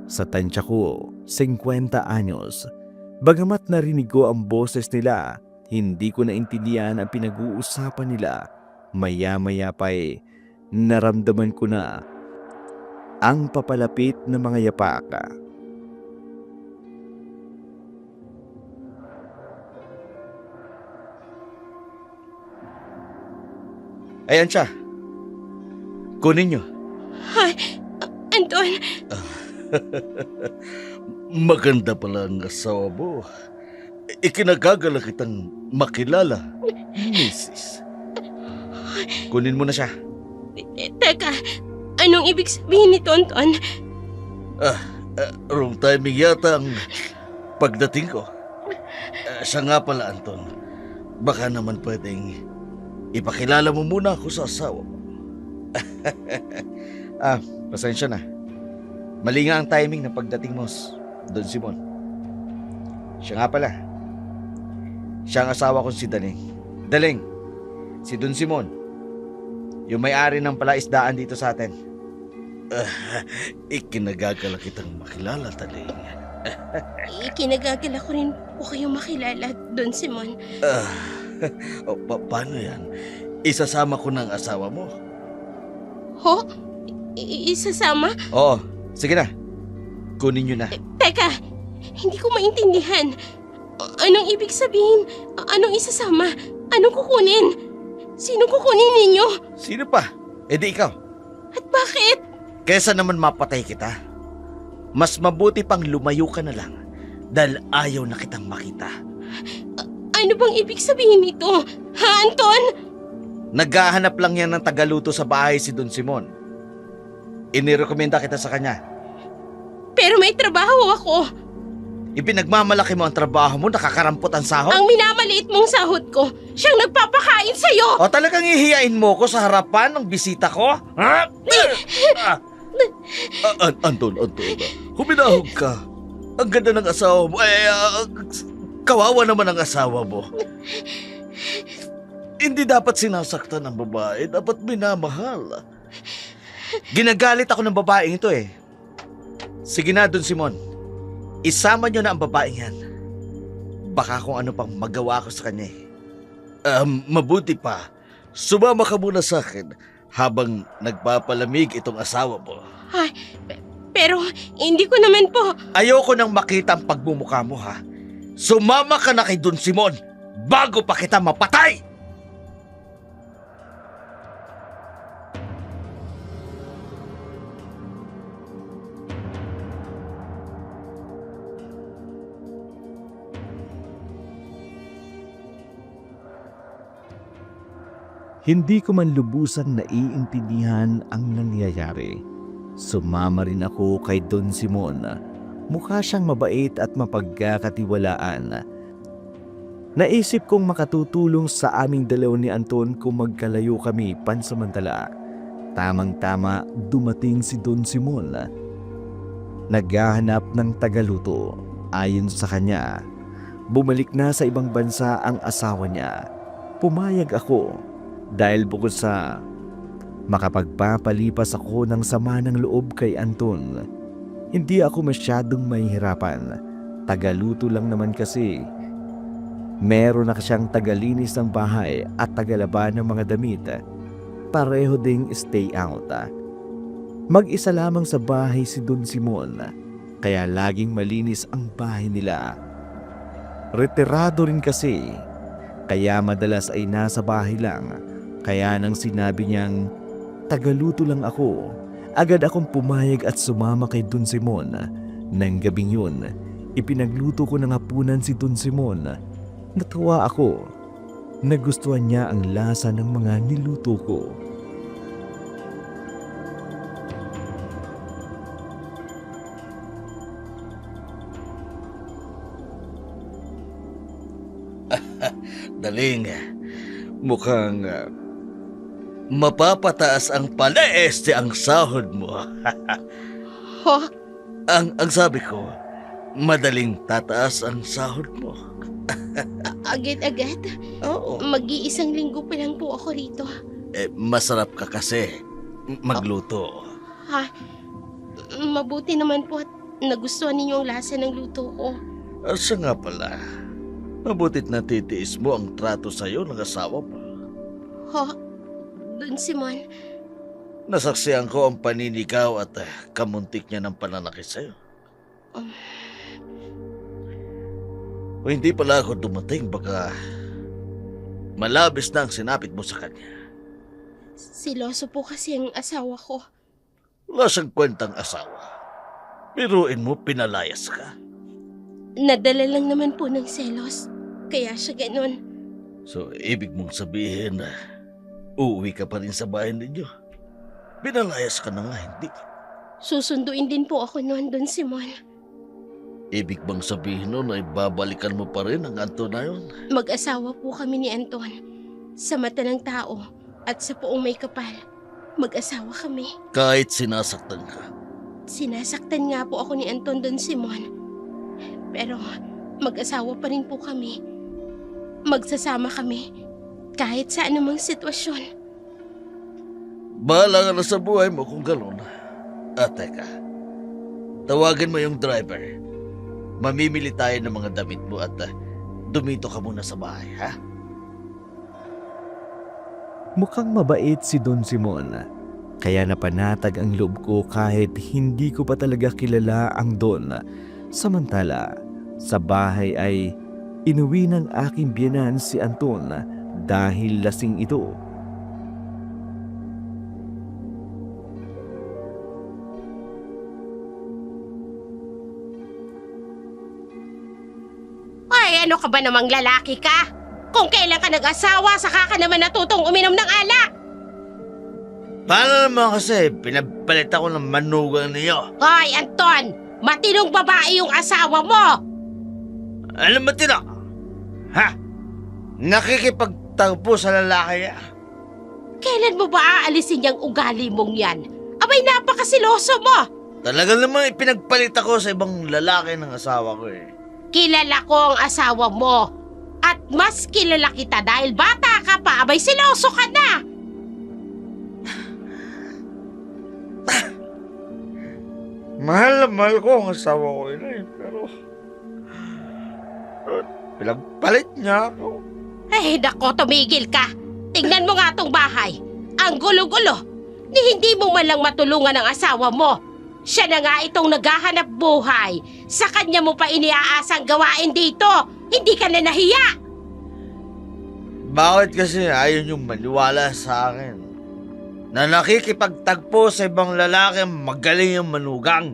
Sa tansya ko, 50 anyos. Bagamat narinig ko ang boses nila, hindi ko naintindihan ang pinag-uusapan nila. Maya-maya pa'y naramdaman ko na ang papalapit ng mga yapaka. Ayan siya. Kunin nyo. Anton, Maganda pala ang asawa mo. Ikinagagala kitang makilala, Mrs. Kunin mo na siya. teka. Anong ibig sabihin nito, Anton? Wrong timing yata ang pagdating ko. Siya nga pala, Anton. Baka naman pwedeng ipakilala mo muna ako sa asawa mo. Pasensya na. Mali nga ang timing ng pagdating mo, Don Simon. Siya nga pala. Siya ang asawa ko si Daling. Daling, si Don Simon. Yung may-ari ng palaisdaan dito sa atin. Ikinagagala kitang makilala, Daling. Ikinagagala ko rin po kayong makilala, Don Simon. Paano yan? Isasama ko ng asawa mo. Ho? Isasama? Oo, sige na. Kunin nyo na. Teka, hindi ko maintindihan. Anong ibig sabihin? Anong isasama? Anong kukunin? Sino kukunin ninyo? Sino pa? E di ikaw. At bakit? Kesa naman mapatay kita, mas mabuti pang lumayo ka na lang dahil ayaw na kitang makita. Ano bang ibig sabihin nito? Ha, Anton? Naghahanap lang yan ng tagaluto sa bahay si Don Simon. Inirekomenda kita sa kanya. Pero may trabaho ako. Ipinagmamalaki mo ang trabaho mo, nakakarampot ang sahod? Ang minamaliit mong sahod ko, siyang nagpapakain sa'yo. O talagang ihiyain mo ko sa harapan ng bisita ko? Ha? Anton, huminahog ka. Ang ganda ng asawa mo. Kawawa naman ang asawa mo. Hindi dapat sinasaktan ng babae, dapat minamahal. Ginagalit ako ng babaeng ito eh. Sige na, Don Simon. Isama nyo na ang babaeng yan. Baka kung ano pang magawa ko sa kanya eh. Mabuti pa, sumama ka muna sa akin habang nagpapalamig itong asawa mo. Ay, pero hindi ko naman po. Ayoko nang makita ang pagmumukha mo ha. Sumama ka na kay Don Simon bago pa kita mapatay! Hindi ko man lubusang naiintindihan ang nangyayari. Sumama rin ako kay Don Simon. Mukha siyang mabait at mapagkakatiwalaan. Naisip kong makatutulong sa aming dalaw ni Anton kung magkalayo kami pansamantala. Tamang-tama dumating si Don Simon. Naghahanap ng tagaluto. Ayon sa kanya, bumalik na sa ibang bansa ang asawa niya. Pumayag ako. Dahil bukod sa makapagpapalipas ako ng sama ng loob kay Anton. Hindi ako masyadong mahihirapan. Tagaluto lang naman kasi. Meron na siyang tagalinis ng bahay at tagalaban ng mga damit. Pareho ding stay out. Mag-isa lamang sa bahay si Don Simon, kaya laging malinis ang bahay nila. Retirado rin kasi, kaya madalas ay nasa bahay lang. Kaya nang sinabi niyang tagaluto lang ako, agad akong pumayag at sumama kay Don Simon. Nang gabing yun, ipinagluto ko ng hapunan si Don Simon. Natuwa ako. Nagustuhan niya ang lasa ng mga niluto ko. Daling, mukhang mapapataas ang palaeste ang sahod mo. Ho, ang sabi ko, madaling tataas ang sahod mo. agad-agad? Oo. Mag-iisang linggo pa lang po ako rito. Masarap ka kasi magluto. Ha? Mabuti naman po at nagustuhan ninyo ang lasa ng luto ko. Siya nga pala, mabutit na titiis mo ang trato sa'yo ng asawa mo. Ho, Don Simon, Nasaksihan ko ang paninikaw at kamuntik niya ng pananakit sa'yo. Kung hindi pala ako dumating, baka malabis na ang sinapit mo sa kanya. siloso po kasi ang asawa ko. Wala siyang kwentang asawa. Biruin mo, pinalayas ka. Nadala lang naman po ng selos. Kaya siya ganon. So, ibig mong sabihin na uuwi ka pa rin sa bahay ninyo. Pinalayas ka na nga, hindi. Susunduin din po ako noon, Don Simon. Ibig bang sabihin nun ay babalikan mo pa rin ang Anton na yun? Mag-asawa po kami ni Anton. Sa mata ng tao at sa poong may kapal. Mag-asawa kami. Kahit sinasaktan ka. Sinasaktan nga po ako ni Anton, Don Simon. Pero mag-asawa pa rin po kami. Magsasama kami kahit sa anumang sitwasyon. Bahala ka na sa buhay mo kung gano'n. Teka. Tawagin mo yung driver. Mamimili tayo ng mga damit mo at dumito ka muna sa bahay, ha? Mukhang mabait si Don Simon. Kaya napanatag ang loob ko kahit hindi ko pa talaga kilala ang Don. Samantala, sa bahay ay inuwi ng aking biyenan si Anton dahil lasing ito. Ay, ano ka ba namang lalaki ka? Kung kailan ka nag-asawa, saka ka naman natutong uminom ng alak. Paano naman kasi pinapalit ako ng manugang niyo? Hoy, Anton! Matinong babae yung asawa mo! Alam mo tino? Ha? Nakikipagtagpo sa lalaki niya. Kailan mo ba aalisin yung ugali mong yan? Abay, napakasiloso mo! Talaga namang ipinagpalit ako sa ibang lalaki ng asawa ko eh. Kilala ko ang asawa mo. At mas kilala kita dahil bata ka pa, abay siloso ka na! Mahal na mahal ko ang asawa ko yun eh, pero pinagpalit niya ako. Ay, nako, tumigil ka. Tingnan mo nga tong bahay. Ang gulo-gulo. Ni hindi mo man lang matulungan ang asawa mo. Siya na nga itong naghahanap buhay. Sa kanya mo pa iniaasang gawain dito. Hindi ka na nahiya. Bakit kasi ayaw niyong maniwala sa akin? Na nakikipagtagpo sa ibang lalaki magaling yung manugang.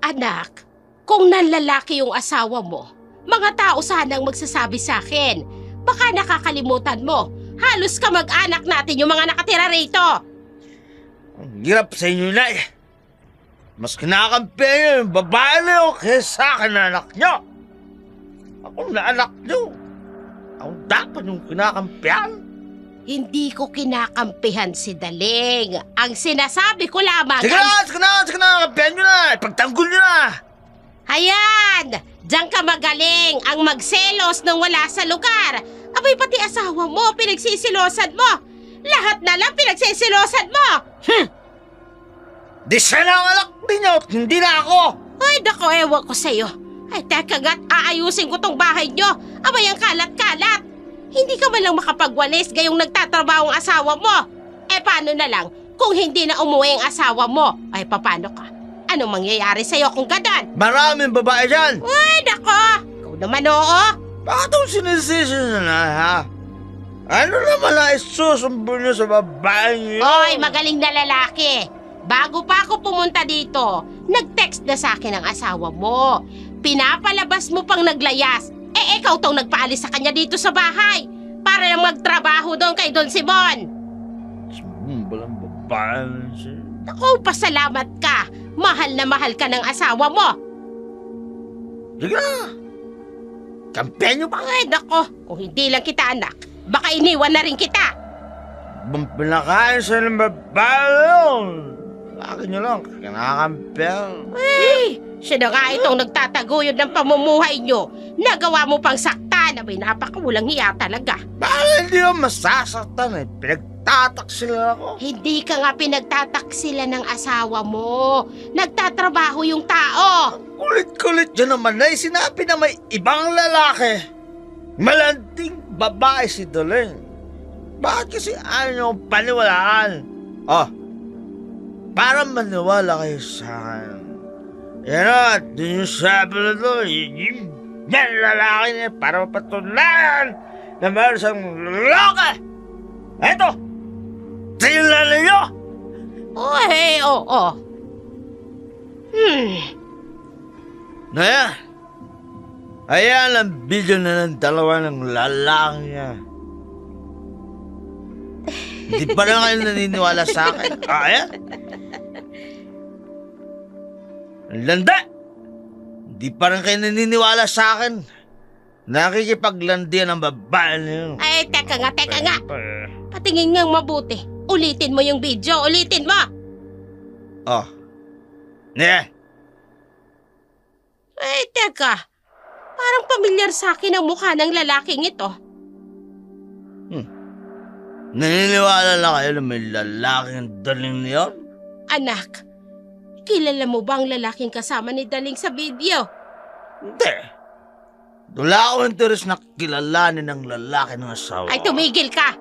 Anak, kung nanlalaki yung asawa mo, mga tao sanang magsasabi sa akin. Baka nakakalimutan mo. Halos ka mag-anak natin yung mga nakatira rito. Ang hirap sa inyo na eh. Mas kinakampihan niyo yung babae niyo kaysa akin na anak niyo. Ako na anak niyo. Ako dapat yung kinakampihan. Hindi ko kinakampihan si Daling. Ang sinasabi ko lamang Sige na, kampihan niyo na. Ipagtanggol niyo na. Ayan! Diyan ka magaling ang magselos nang wala sa lugar. Abay, pati asawa mo, pinagsisilosan mo. Lahat na lang pinagsisilosan mo! Di siya na ang anak ninyo at hindi na ako! Ay, dako, ewan ko sa'yo. Ay, teka nga't aayusin ko tong bahay nyo. Abay, ang kalat-kalat. Hindi ka man lang makapagwalis gayong nagtatrabaho ang asawa mo. Eh, paano na lang kung hindi na umuwi ang asawa mo? Ay, paano ka? Anong mangyayari sa'yo kung ganon? Maraming babae dyan! Ay, dako! Ikaw naman, oo. Bakit ang sinisisi nyo na, ha? Ano naman na isusumbo nyo sa babae niyo? Oy, magaling na lalaki. Bago pa ako pumunta dito, nag-text na sa akin ang asawa mo. Pinapalabas mo pang naglayas. Eh, ikaw tong nagpaalis sa kanya dito sa bahay para lang magtrabaho doon kay Don Simon. Sumbalang babae na siya. Naku, pasalamat ka. Mahal na mahal ka ng asawa mo. Sige na! Kampihan nyo pa! Ay, nako, kung hindi lang kita anak, baka iniwan na rin kita. Bang pinakain sa ng babae yun! Akin nyo lang, kinakampihan. Ay, siya na nga itong nagtataguyod ng pamumuhay nyo. Nagawa mo pang sakta na may napakawalang hiya talaga. Bakit hindi ko masasaktan eh? Pinagtataksil ako. Hindi ka nga pinagtataksila ng asawa mo. Nagtatrabaho yung tao. Kulit-kulit dyan naman na sinabi na may ibang lalaki. Malanding babae si Doleng. Bakit kasi ayaw niyo akong paniwalaan? Oh, para maniwala kayo sa akin. Yan o, din yung sabi na to, yan lalaki niya para mapatunayan na meron siyang lalaki. Eto, tingnan ninyo! Oy, oo. Naya, ayan ang video na ng dalawa ng lalaki niya. Hindi pa na kayo naniniwala sa akin. Ayan. Ang landa! Hindi pa rin kayo naniniwala sa akin. Nakikipaglandian ang babae niyo. Ay, teka nga. Patingin ngang mabuti. Ulitin mo yung video, ulitin mo. Oh. Yeah. Ay, teka. Parang pamilyar sa akin ang mukha ng lalaking ito. Naniniwala na kayo na may lalaking daling niyon? Anak, kilala mo ba ang lalaking kasama ni Daling sa video? Hindi. Wala akong interes na kilalanin ng lalaki ng asawa. Ay, tumigil ka.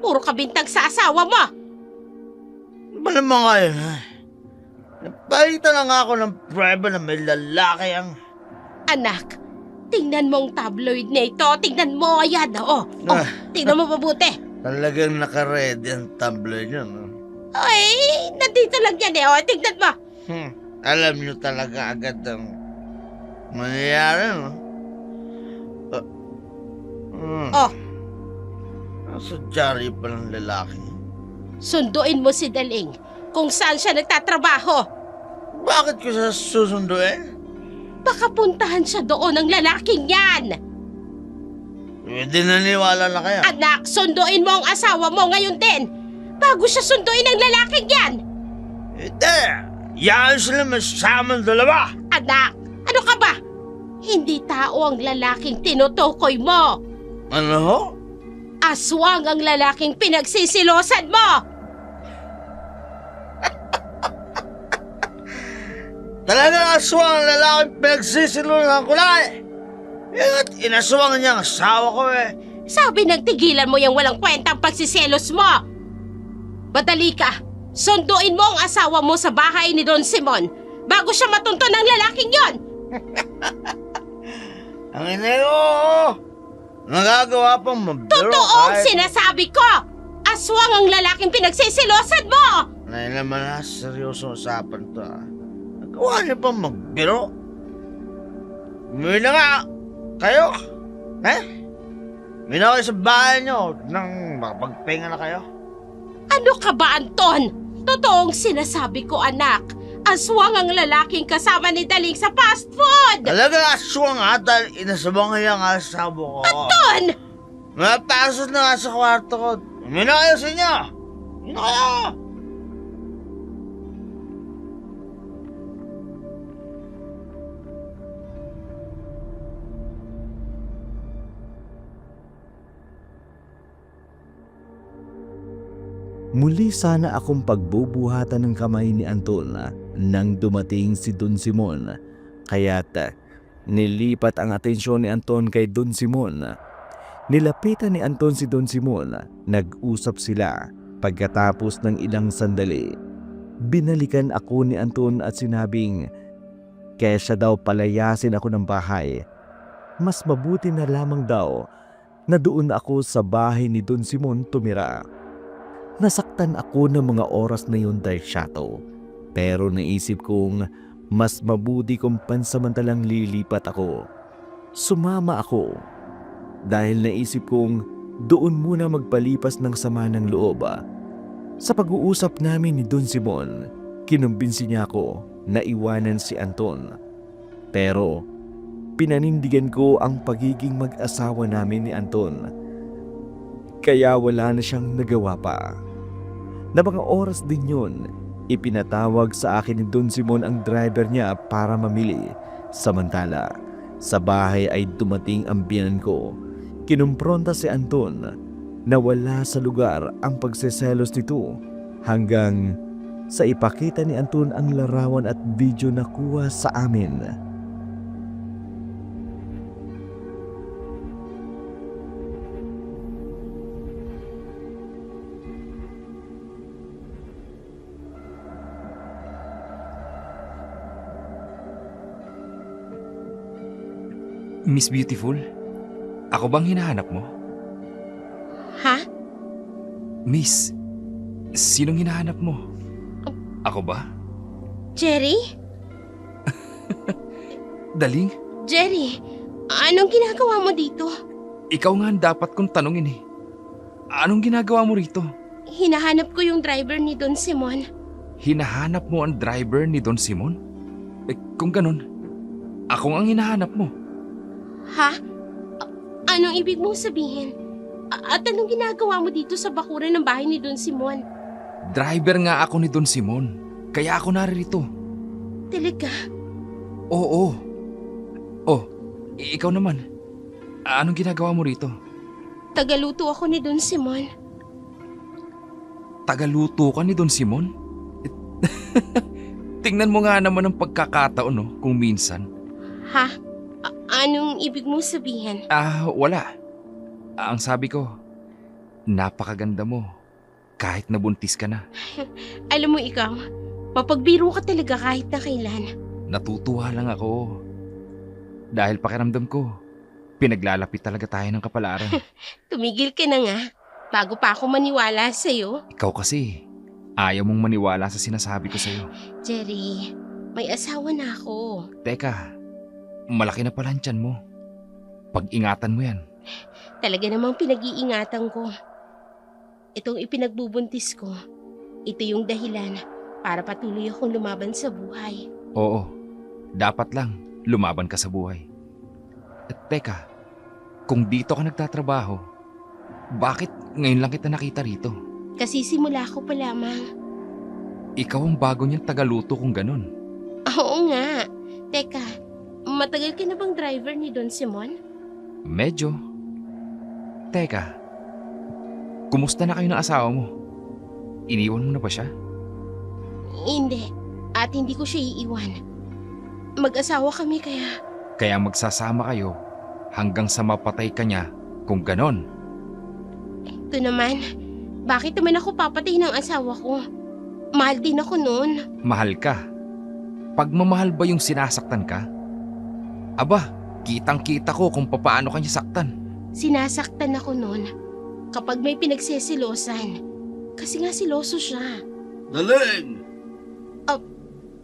Puro ka bintag sa asawa mo. Ba naman kayo, ha? Napalitan na nga ako ng prueba na may lalaki ang... Anak, tingnan mo ang tabloid na ito. Tingnan mo, ayan. Tingnan mo mabuti. Talagang nakaredy ang tabloid niyo, no? Ay, nandito lang yan eh. Tingnan mo. Alam niyo talaga agad ang mangyayari, no? Nasa dyaryo pa ng lalaki. Sunduin mo si Daling kung saan siya nagtatrabaho. Bakit ko siya susunduin? Baka puntahan siya doon ng lalaking yan. Hindi naniwala na kayo. Anak, sunduin mo ang asawa mo ngayon din. Bago siya sunduin ng lalaking yan. Hindi. Yan sila masamang dalawa. Anak, ano ka ba? Hindi tao ang lalaking tinutukoy mo. Ano ho? Aswang ang lalaking pinagsisilosan mo. Talagang aswang ang lalaking pinagsisilunan ko na eh. Yan at inaswang niya ang asawa ko eh. Sabi nagtigilan mo yung walang kwentang pagsiselos mo. Badali ka. Sunduin mo ang asawa mo sa bahay ni Don Simon bago siya matunto ng lalaking yon. Ang inayo, nagagawa pang mabiro. Totoo ang sinasabi ko. Aswang ang lalaking pinagsisilosan mo. Nay naman na, seryosong usapan to ah. Nagawa niyo pang magbiro. Umuwi na nga. Kayo? Umuwi na kayo sa bahay niyo nang makapagpahinga na kayo. Ano ka ba, Anton? Totoong sinasabi ko, anak. Aswang ang lalaking kasama ni Daling sa fast food. Talagang aswang nga dahil inasabang niya ang asawa ko. Anton! Mapasok na nga sa kwarto ko. Umuwi na kayo sa inyo. Umuwi na kayo. Muli sana akong pagbubuhatan ng kamay ni Anton nang dumating si Don Simon. Kaya't nilipat ang atensyon ni Anton kay Don Simon. Nilapitan ni Anton si Don Simon. Nag-usap sila. Pagkatapos ng ilang sandali, binalikan ako ni Anton at sinabing, kesa daw palayasin ako ng bahay. Mas mabuti na lamang daw na doon ako sa bahay ni Don Simon tumira. Nasaktan ako ng mga oras na yun dahil syato. Pero naisip kong mas mabuti kung pansamantalang lilipat ako. Sumama ako dahil naisip kong doon muna magpalipas ng sama ng loob. Sa pag-uusap namin ni Don Simon, kinumbinsi niya ako na iwanan si Anton. Pero pinanindigan ko ang pagiging mag-asawa namin ni Anton. Kaya wala na siyang nagawa pa. Na mga oras din yun, ipinatawag sa akin ni Don Simon ang driver niya para mamili. Samantala, sa bahay ay dumating ang biyanan ko. Kinumpronta si Anton na wala sa lugar ang pagseselos nito hanggang sa ipakita ni Anton ang larawan at video na kuha sa amin. Miss Beautiful, ako bang hinahanap mo? Ha? Miss, sinong hinahanap mo? Ako ba? Jerry? Daling, Jerry, anong ginagawa mo dito? ikaw nga ang dapat kong tanungin eh. Anong ginagawa mo rito? Hinahanap ko yung driver ni Don Simon. Hinahanap mo ang driver ni Don Simon? Kung ganun, ako ang hinahanap mo. Ha? Anong ibig mong sabihin? At anong ginagawa mo dito sa bakuran ng bahay ni Don Simon? Driver nga ako ni Don Simon, kaya ako naririto. Talaga? Oo. Oh, ikaw naman. Anong ginagawa mo rito? Tagaluto ako ni Don Simon. Tagaluto ka ni Don Simon? Tingnan mo nga naman ang pagkakataon no, kung minsan. Ha? Anong ibig mong sabihin? Wala. Ang sabi ko, napakaganda mo kahit nabuntis ka na. Alam mo ikaw, mapagbiro ka talaga kahit na kailan. Natutuwa lang ako. Dahil pakiramdam ko, pinaglalapit talaga tayo ng kapalaran. Tumigil ka na nga, bago pa ako maniwala sa'yo. Ikaw kasi, ayaw mong maniwala sa sinasabi ko sa'yo. Jerry, may asawa na ako. Teka, malaki na pala ang tiyan mo. Pag-ingatan mo yan. Talaga namang pinag-iingatan ko. Itong ipinagbubuntis ko, ito yung dahilan para patuloy akong lumaban sa buhay. Oo, dapat lang lumaban ka sa buhay. At teka, kung dito ka nagtatrabaho, bakit ngayon lang kita nakita rito? Kasi simula ko pa lamang. Ikaw ang bago niyang tagaluto kung ganun. Oo nga. Teka, matagal ka na bang driver ni Don Simon? Medyo. Teka, kumusta na kayo ng asawa mo? Iniwan mo na ba siya? Hindi. At hindi ko siya iiwan. Mag-asawa kami kaya... Kaya magsasama kayo hanggang sa mapatay ka niya kung ganon. Ito naman, bakit naman ako papatay ng asawa ko? Mahal din ako noon. Mahal ka. Pagmamahal ba yung sinasaktan ka? Aba, kitang-kita ko kung papaano ka niya saktan. Sinasaktan ako noon kapag may pinagsesilosan. Kasi nga siloso siya. Daling!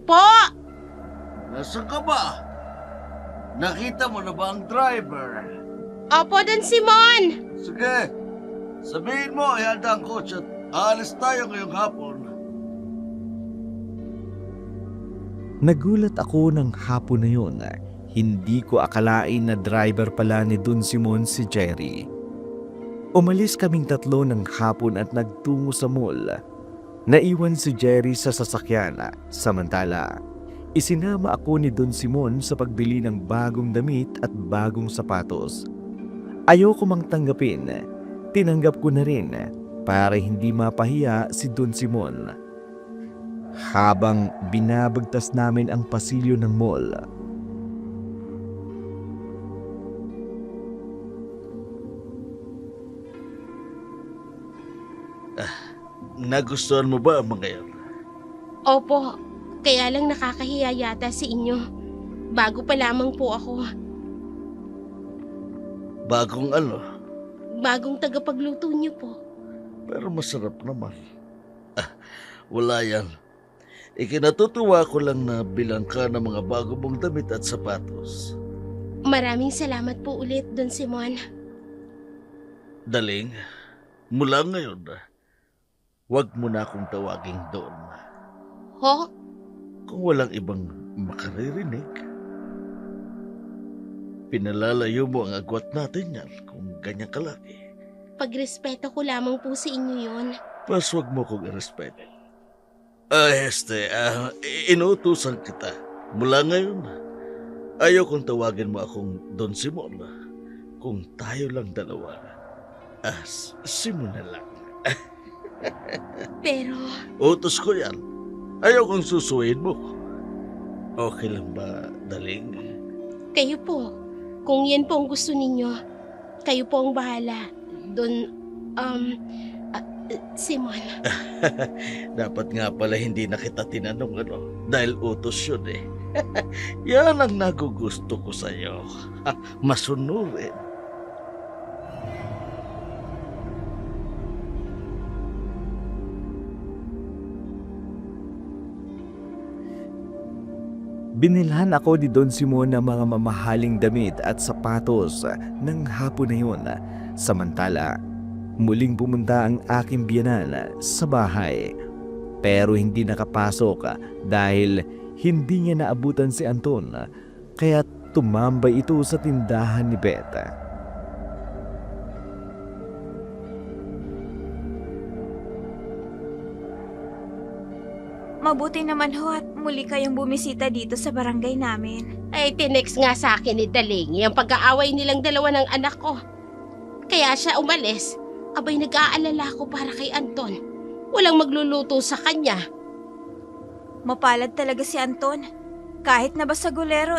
Po! Nasaan ka ba? Nakita mo na ba ang driver? Opo, Don Simon! Sige, sabihin mo ihanda ang kotse at aalis tayo ngayong hapon. Nagulat ako ng hapon na yun. Hindi ko akalain na driver pala ni Don Simon si Jerry. Umalis kaming tatlo ng hapon at nagtungo sa mall. Naiwan si Jerry sa sasakyan. Samantala, isinama ako ni Don Simon sa pagbili ng bagong damit at bagong sapatos. Ayoko mang tanggapin. Tinanggap ko na rin. para hindi mapahiya si Don Simon. Habang binabagtas namin ang pasilyo ng mall, Nagustuhan mo ba ang mga yan? Opo, kaya lang nakakahiya yata sa inyo. Bago pa lamang po ako. Bagong ano, Bagong tagapagluto niyo po. pero masarap naman. Wala yan. Ikinatutuwa ko lang na bilang ka ng mga bago mong damit at sapatos. Maraming salamat po ulit, Don Simon. Daling, mula ngayon, huwag mo na akong tawaging doon. Ho? Kung walang ibang makaririnig, pinalalayo mo ang agwat natin yan kung ganyan kalaki. Pagrespeto ko lamang po sa inyo yon. Mas huwag mo kong irespeto. Inuutusan kita. Mula ngayon, ayaw kong tawagin mo akong Don Simon. Kung tayo lang dalawa, Simon na lang. Pero, Utos ko yan. Ayaw kong susuin mo. Okay lang ba, Daling? kayo po. Kung yan po ang gusto ninyo, kayo po ang bahala. Don, Simon. Dapat nga pala hindi na kita tinanong dahil utos yun eh. Yan ang nagugusto ko sa'yo. Masunurin. binilhan ako ni Don Simon ng mga mamahaling damit at sapatos ng hapon na yun. Samantala, muling pumunta ang aking biyanan sa bahay. Pero hindi nakapasok dahil hindi niya naabutan si Anton, kaya tumambay ito sa tindahan ni Beth. Mabuti naman ho at muli kayong bumisita dito sa barangay namin. Ay, tinext nga sa akin ni Daling yung pag-aaway nilang dalawa ng anak ko. Kaya siya umalis. Abay, nag-aalala ko para kay Anton. Walang magluluto sa kanya. Mapalad talaga si Anton. Kahit na basagulero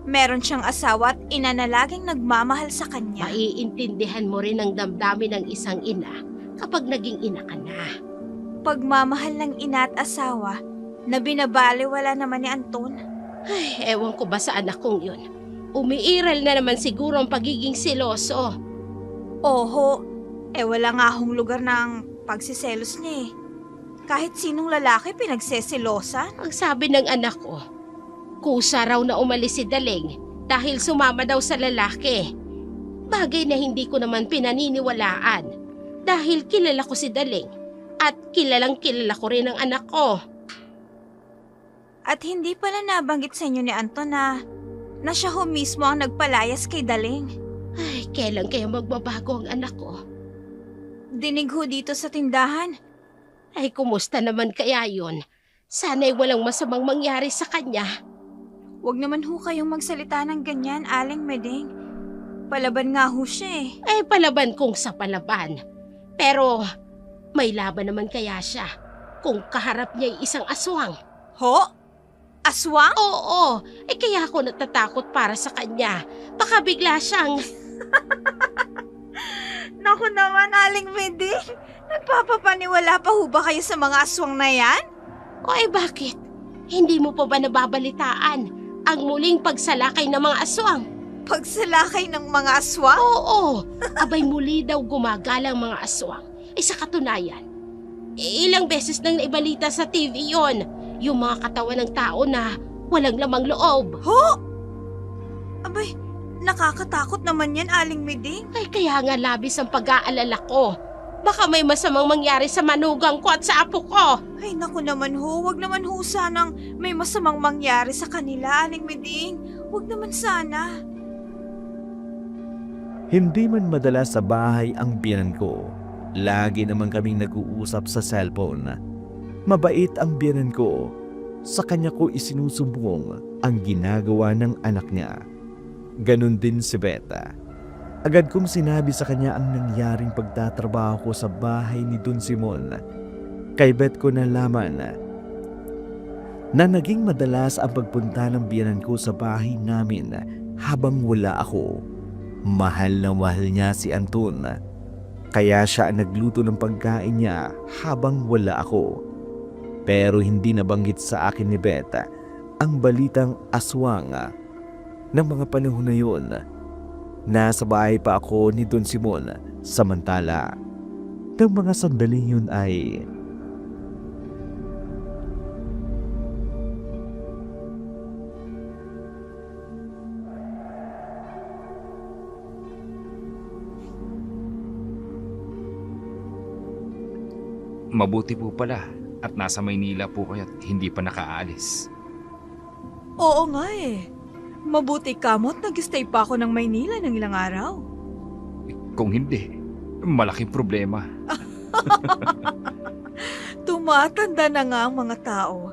meron siyang asawa at ina na laging nagmamahal sa kanya. Maiintindihan mo rin ang damdamin ng isang ina kapag naging ina ka na. Pagmamahal ng ina at asawa na binabaliwala naman ni Anton. Ay, ewan ko ba sa anak kong yun. Umiiral na naman siguro ang pagiging seloso. Oho, wala nga hong lugar ng pagsiselos niya eh. Kahit sinong lalaki pinagseselosan. Ang sabi ng anak ko, kusa raw na umalis si Daling dahil sumama daw sa lalaki. Bagay na hindi ko naman pinaniniwalaan dahil kilala ko si Daling at kilalang kilala ko rin ang anak ko. At hindi pala nabanggit sa inyo ni Anton na siya ho mismo ang nagpalayas kay Daling. Ay, kailan kaya magbabago ang anak ko? Dinig ho dito sa tindahan. Ay, kumusta naman kaya yun? Sana'y walang masamang mangyari sa kanya. Huwag naman ho kayong magsalita ng ganyan, Aling Meding. Palaban nga ho siya eh. Ay, palaban kung sa palaban. Pero, may laban naman kaya siya kung kaharap niya ay isang aswang. Ho? Aswang? Oo, kaya ako natatakot para sa kanya. Baka bigla siyang... Naku naman, Aling Meding. Nagpapapaniwala pa ho ba kayo sa mga aswang na yan? O bakit? Hindi mo pa ba nababalitaan ang muling pagsalakay ng mga aswang? Pagsalakay ng mga aswang? Oo, abay muli daw gumagala ang mga aswang. Sa katunayan, ilang beses nang naibalita sa TV yon, yung mga katawan ng tao na walang lamang loob. Ho? Abay, nakakatakot naman yan, Aling Meding. Ay, kaya nga labis ang pag-aalala ko. Baka may masamang mangyari sa manugang ko at sa apo ko. Ay, naku naman ho, wag naman ho sanang may masamang mangyari sa kanila, Aling Meding. Wag naman sana. Hindi man madalas sa bahay ang biyanan ko, lagi naman kaming nag-uusap sa cellphone. Mabait ang biyanan ko. Sa kanya ko isinusumbong ang ginagawa ng anak niya. Ganon din si Beta. Agad kong sinabi sa kanya ang nangyaring pagtatrabaho ko sa bahay ni Don Simon. Kay Beth ko nalaman na naging madalas ang pagpunta ng biyenan ko sa bahay namin habang wala ako. Mahal na mahal niya si Anton. Kaya siya ang nagluto ng pagkain niya habang wala ako. Pero hindi nabanggit sa akin ni Beth ang balitang aswang ng mga panahon na yun. Nasa bahay pa ako ni Don Simon, samantala ng mga sandaling yun ay Mabuti po pala at nasa Maynila po kayo at hindi pa nakaalis. Oo nga eh. Mabuti ka mo't nag-stay pa ako ng Maynila ng ilang araw. Kung hindi, malaking problema. Tumatanda na nga ang mga tao,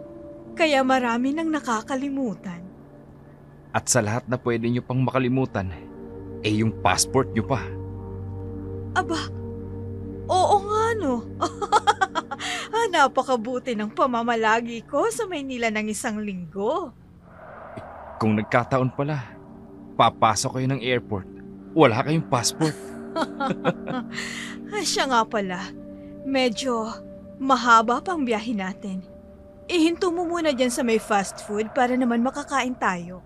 kaya marami nang nakakalimutan. At sa lahat na pwede nyo pang makalimutan, yung passport nyo pa. Aba, oo nga no. Napakabuti ng pamamalagi ko sa Maynila ng 1 linggo. Kung nagkataon pala, papasok kayo ng airport, wala kayong passport. Siya nga pala, medyo mahaba pang biyahe natin. Ihinto mo muna dyan sa may fast food para naman makakain tayo.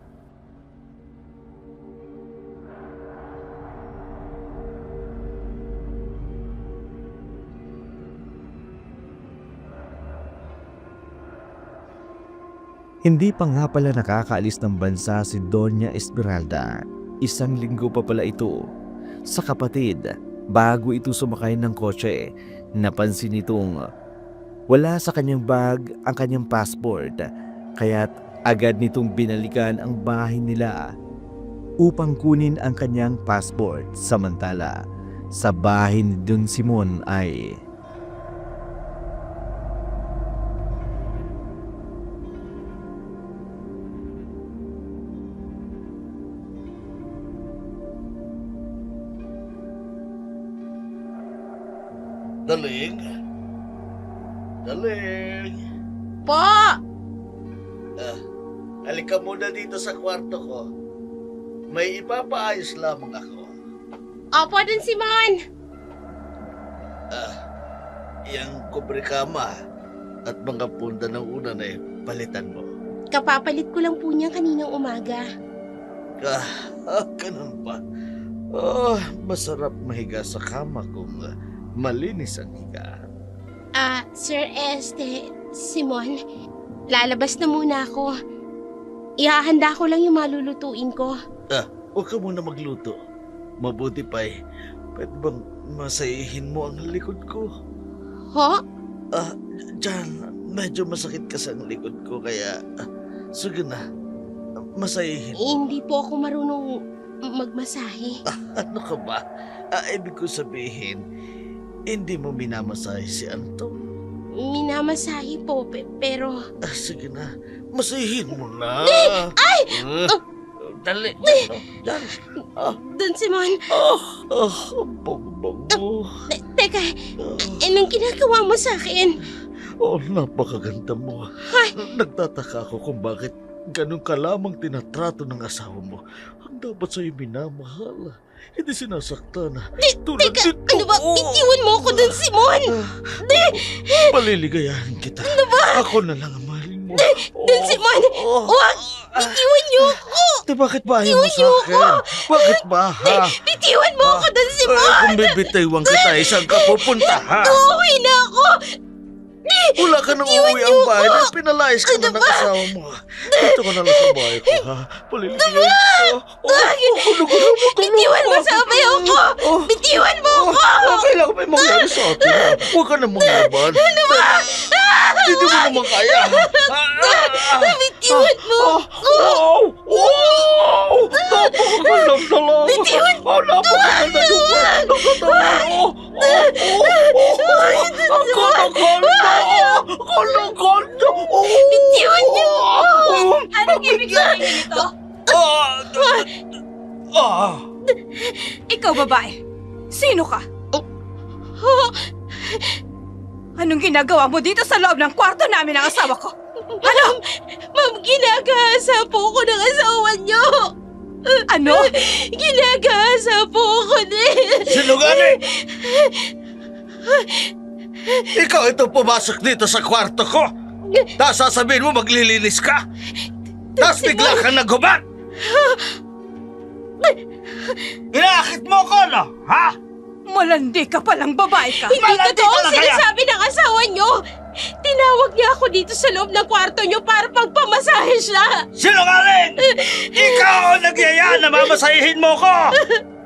hindi pa nga pala nakakaalis ng bansa si Doña Esmeralda. 1 linggo pa pala ito. Sa kapatid, bago ito sumakay ng kotse, napansin itong wala sa kanyang bag ang kanyang passport. Kaya't agad nitong binalikan ang bahay nila upang kunin ang kanyang passport. Samantala, sa bahay ni Don Simon ay Daling? Daling? Po! Halika muna dito sa kwarto ko. May ipapaayos lamang ako. Opo, Don Simon! Yang kubrikama at mga punda ng unan palitan mo. Kapapalit ko lang po niya kaninang umaga. Ganun ba? Masarap mahiga sa kama kung malinis ang higa. Sir Simon, lalabas na muna ako. Ihahanda ko lang yung malulutuin ko. Huwag ka muna magluto. Mabuti pa pwede bang masayihin mo ang likod ko? Ho? Diyan, medyo masakit kasi ang likod ko kaya sige na, masayihin. Hindi po ako marunong magmasahe. Ano ka ba? Ibig ko sabihin, hindi mo minamasahe si Anton. Minamasahe po, pero... Sige na, masahihin mo na. Ay! Dali, dyan. Don Simon, Bongbong mo. teka, anong ginagawa mo sa akin? Napakaganda mo. Nagtataka ako kung bakit ganun ka lamang tinatrato ng asawa mo. Ang dapat sa'yo minamahal. Hindi sinasaktan. Tulad Teka, nito. ano ba? Bitiwan mo ako, Don Simon! Paliligayahin kita. Ano ba? Ako na lang ang mahalin mo. Don Simon! Huwag! Bitiwan niyo ako! Bakit ba ayaw mo sa akin? Bakit ba, ha? Bitiwan mo ako, Don Simon! Kung bibitaywang kita, saan ka pupunta, ha? Uuwi na ako! Wala ka nang uuwi ang bahay. Pinalayas ka na ng asawa mo. Dito ka na lang sa bahay ko, ha? Paliligayahin kita. Bitiwan mo sa abayaw ko! Bitiwan mo ako! Kailangan may mangyari sa atin, ha? Huwag ka na mangyaban. Ano ba? Hindi mo naman kaya. Bitiwan mo ako! Napakaganda lang. Bitiwan mo! Napakaganda yung Ang ganda-ganda! Bitiwan niyo ako! Anong ibig sabihin nito? Ikaw Ikaw, babae. Sino ka? Oh, Anong ginagawa mo dito sa loob ng kwarto namin ng asawa ko? Ano? ma'am, ginagahasa po ako ng asawa niyo. Ano? Ginagahasa po ako din. Sinungaling! Ikaw ito pumasok dito sa kwarto ko. Tapos sasabihin mo maglilinis ka. Tapos bigla kang nagubat. Inaakit mo ko, no? Ha? Malandi ka palang babae ka. Hindi Malandi totoo ka ang na kaya? sinasabi ng asawa niyo. Tinawag niya ako dito sa loob ng kwarto niyo para pagpamasahe siya. Sinungaling! Ikaw ang nagyaya na mamasahihin mo ko!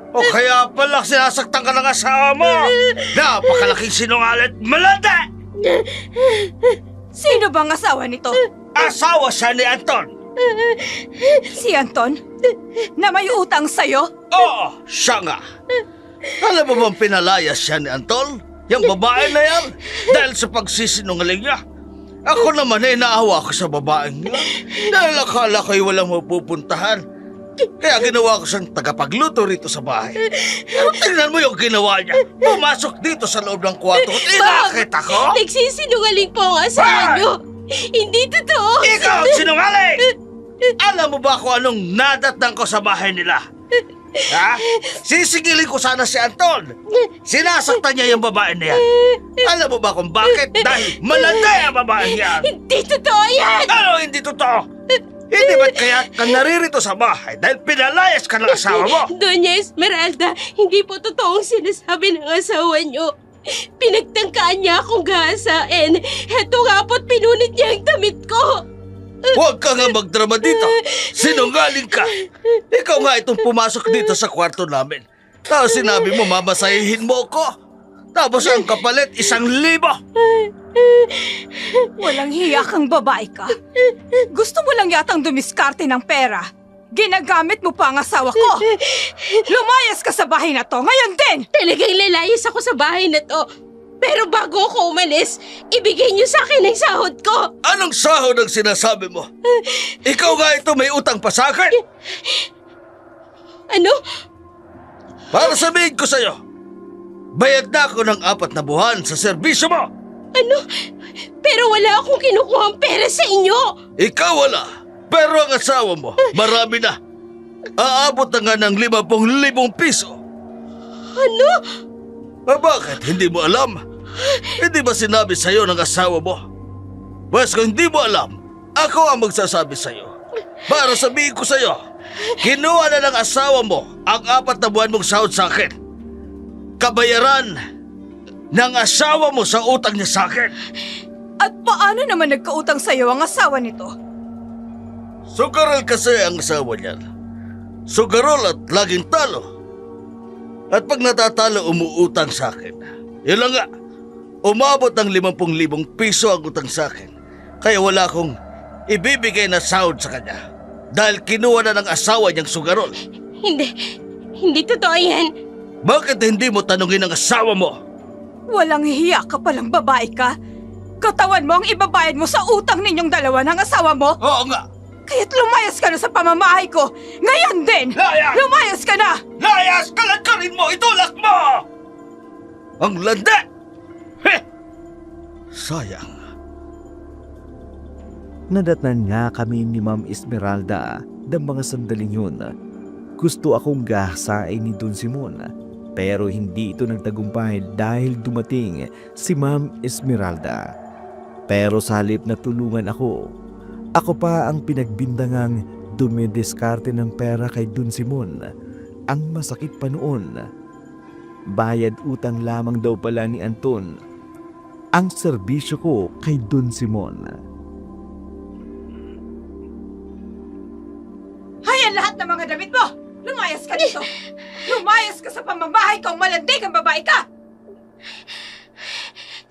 O kaya pala sinasaktan ka ng asawa mo! Napakalaking sinungaling malandi! Sino bang asawa nito? Asawa siya ni Anton! Si Anton? Na may utang sa'yo? Oo, siya nga! Alam mo bang pinalayas siya ni Anton? Yung babae na yan? Dahil sa pagsisinungaling niya. Ako naman ay naawa ko sa babaeng niya. Dahil akala ko'y walang mapupuntahan. Kaya ginawa ko siyang tagapagluto rito sa bahay. Pero tingnan mo yung ginawa niya. Pumasok dito sa loob ng kwarto at inakit ako. Nagsisinungaling po ang asawa Ah! niyo. Hindi totoo. Ikaw ang sinungaling! Alam mo ba kung anong nadatnan ko sa bahay nila? Ha? Sisigilin ko sana si Anton. Sinasaktan niya yung babae na yan. Alam mo ba kung bakit? Dahil malandi ang babae yan. Hindi totoo yan. Ano hindi totoo? Hindi ba't kaya ka naririto sa bahay dahil pinalayas ka ng asawa mo? Doña Esmeralda, hindi po totoo ang sinasabi ng asawa niyo. Pinagtangkaan niya akong gahasain. Heto nga po't pinunit niya ang damit ko. Huwag ka nga magdrama dito. Sinungaling ka. Ikaw nga itong pumasok dito sa kwarto namin. Tapos sinabi mo mamasahihin mo ko. Tapos ang kapalit 1,000. Walang hiya kang babae ka. Gusto mo lang yatang dumiskarte ng pera. Ginagamit mo pa ang asawa ko. Lumayas ka sa bahay na to ngayon din. Talagang lalayas ako sa bahay na to. Pero bago ako umalis, ibigay niyo sa akin ang sahod ko. Anong sahod ang sinasabi mo? Ikaw nga ito may utang pa sa akin. Ano? Para sabihin ko sa'yo, bayad na ako ng 4 na buwan sa serbisyo mo. Ano? Pero wala akong kinukuhang pera sa inyo. Ikaw wala, pero ang asawa mo, marami na. Aabot na nga ng 50,000 piso. Ano? Bakit? Hindi mo alam? Hindi ba sinabi sa'yo ng asawa mo? Pues kung hindi mo alam, ako ang magsasabi sa'yo. Para sabihin ko sa'yo, kinuha na ng asawa mo ang 4 na buwan mong sahod sa akin. Kabayaran ng asawa mo sa utang niya sa akin. At paano naman nagkautang sa'yo ang asawa nito? Sugarol kasi ang asawa niyan. Sugarol at laging talo. At pag natatalo, umuutang sa akin. Yun lang nga, umabot ng 50,000 piso ang utang sa akin. Kaya wala akong ibibigay na sahod sa kanya. Dahil kinuha na ng asawa niyang sugarol. Hindi totoo yan. Bakit hindi mo tanungin ang asawa mo? Walang hiya ka palang babae ka. Katawan mo ang ibabayad mo sa utang ninyong dalawa ng asawa mo. Oo nga, Kaya't lumayas ka na sa pamamahay ko. Ngayon din! Layas! Lumayas ka na! layas! Kalagkarin mo! Itulak mo! Ang landa! Heh! Sayang. Nadatnan nga kami ni Ma'am Esmeralda ng mga sandaling yun. Gusto akong gahasain ni Don Simon, pero hindi ito nagtagumpay dahil dumating si Ma'am Esmeralda. Pero sa halip na tulungan ako pa ang pinagbindangang dumidiskarte ng pera kay Don Simon. Ang masakit pa noon, bayad utang lamang daw pala ni Anton ang serbisyo ko kay Don Simon. Hayan lahat ng mga damit mo! Lumayas ka dito! Lumayas ka sa pamamahay kong malandig ang babae ka!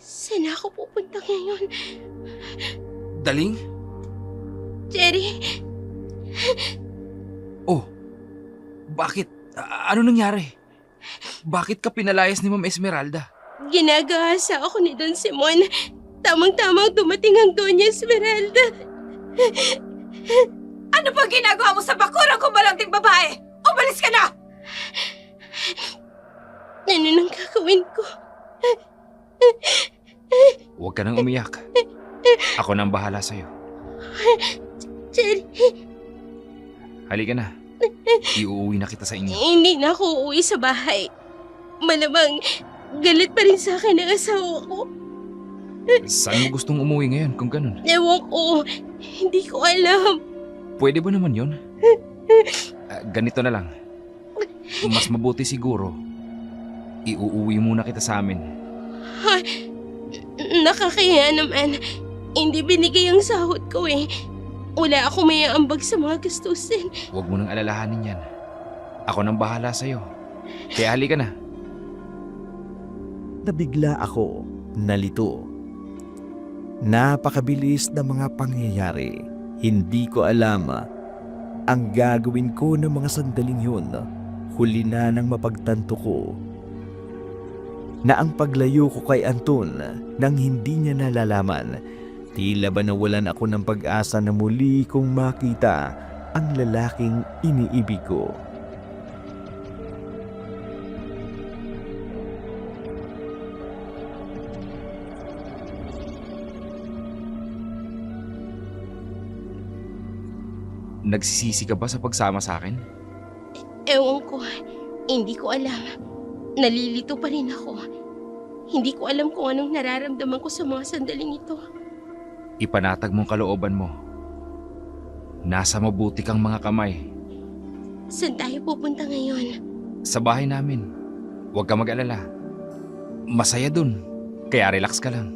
Saan ako pupunta ngayon? Daling? Jerry, Oh, bakit? Ano nangyari? Bakit ka pinalayas ni Ma'am Esmeralda? ginagahasa ako ni Don Simon. Tamang-tamang dumating ang Doña Esmeralda. Ano bang ginagawa mo sa bakurang kong malandig babae? Umalis ka na! Ano nang gagawin ko? Huwag ka nang umiyak. Ako nang bahala sa'yo. Jerry, Halika na. Iuuwi na kita sa inyo. hindi na ako uuwi sa bahay. Malamang galit pa rin sa akin ang asawa ko. Saan mo gustong umuwi ngayon kung ganun? Ewan ko, hindi ko alam. Pwede ba naman yun? Ganito na lang. Mas mabuti siguro, iuuwi muna kita sa amin. Nakakaya naman. Hindi binigay ang sahod ko eh. Wala ako may ambag sa mga gastusin. Huwag mo nang alalahanin yan. Ako nang bahala sa'yo. Kaya halika na. Nabigla ako, nalito. Napakabilis na mga pangyayari. Hindi ko alam ang gagawin ko ng mga sandaling yun. Huli na nang mapagtanto ko na ang paglayo ko kay Anton nang hindi niya nalalaman, tila ba nawalan ako ng pag-asa na muli kong makita ang lalaking iniibig ko. Nagsisisi ka ba sa pagsama sa akin? Ewan ko, hindi ko alam. Nalilito pa rin ako. Hindi ko alam kung anong nararamdaman ko sa mga sandaling ito. Ipanatag mong kalooban mo. Nasa mabuti kang mga kamay. Saan tayo pupunta ngayon? Sa bahay namin. Huwag ka mag-alala. Masaya dun. Kaya relax ka lang.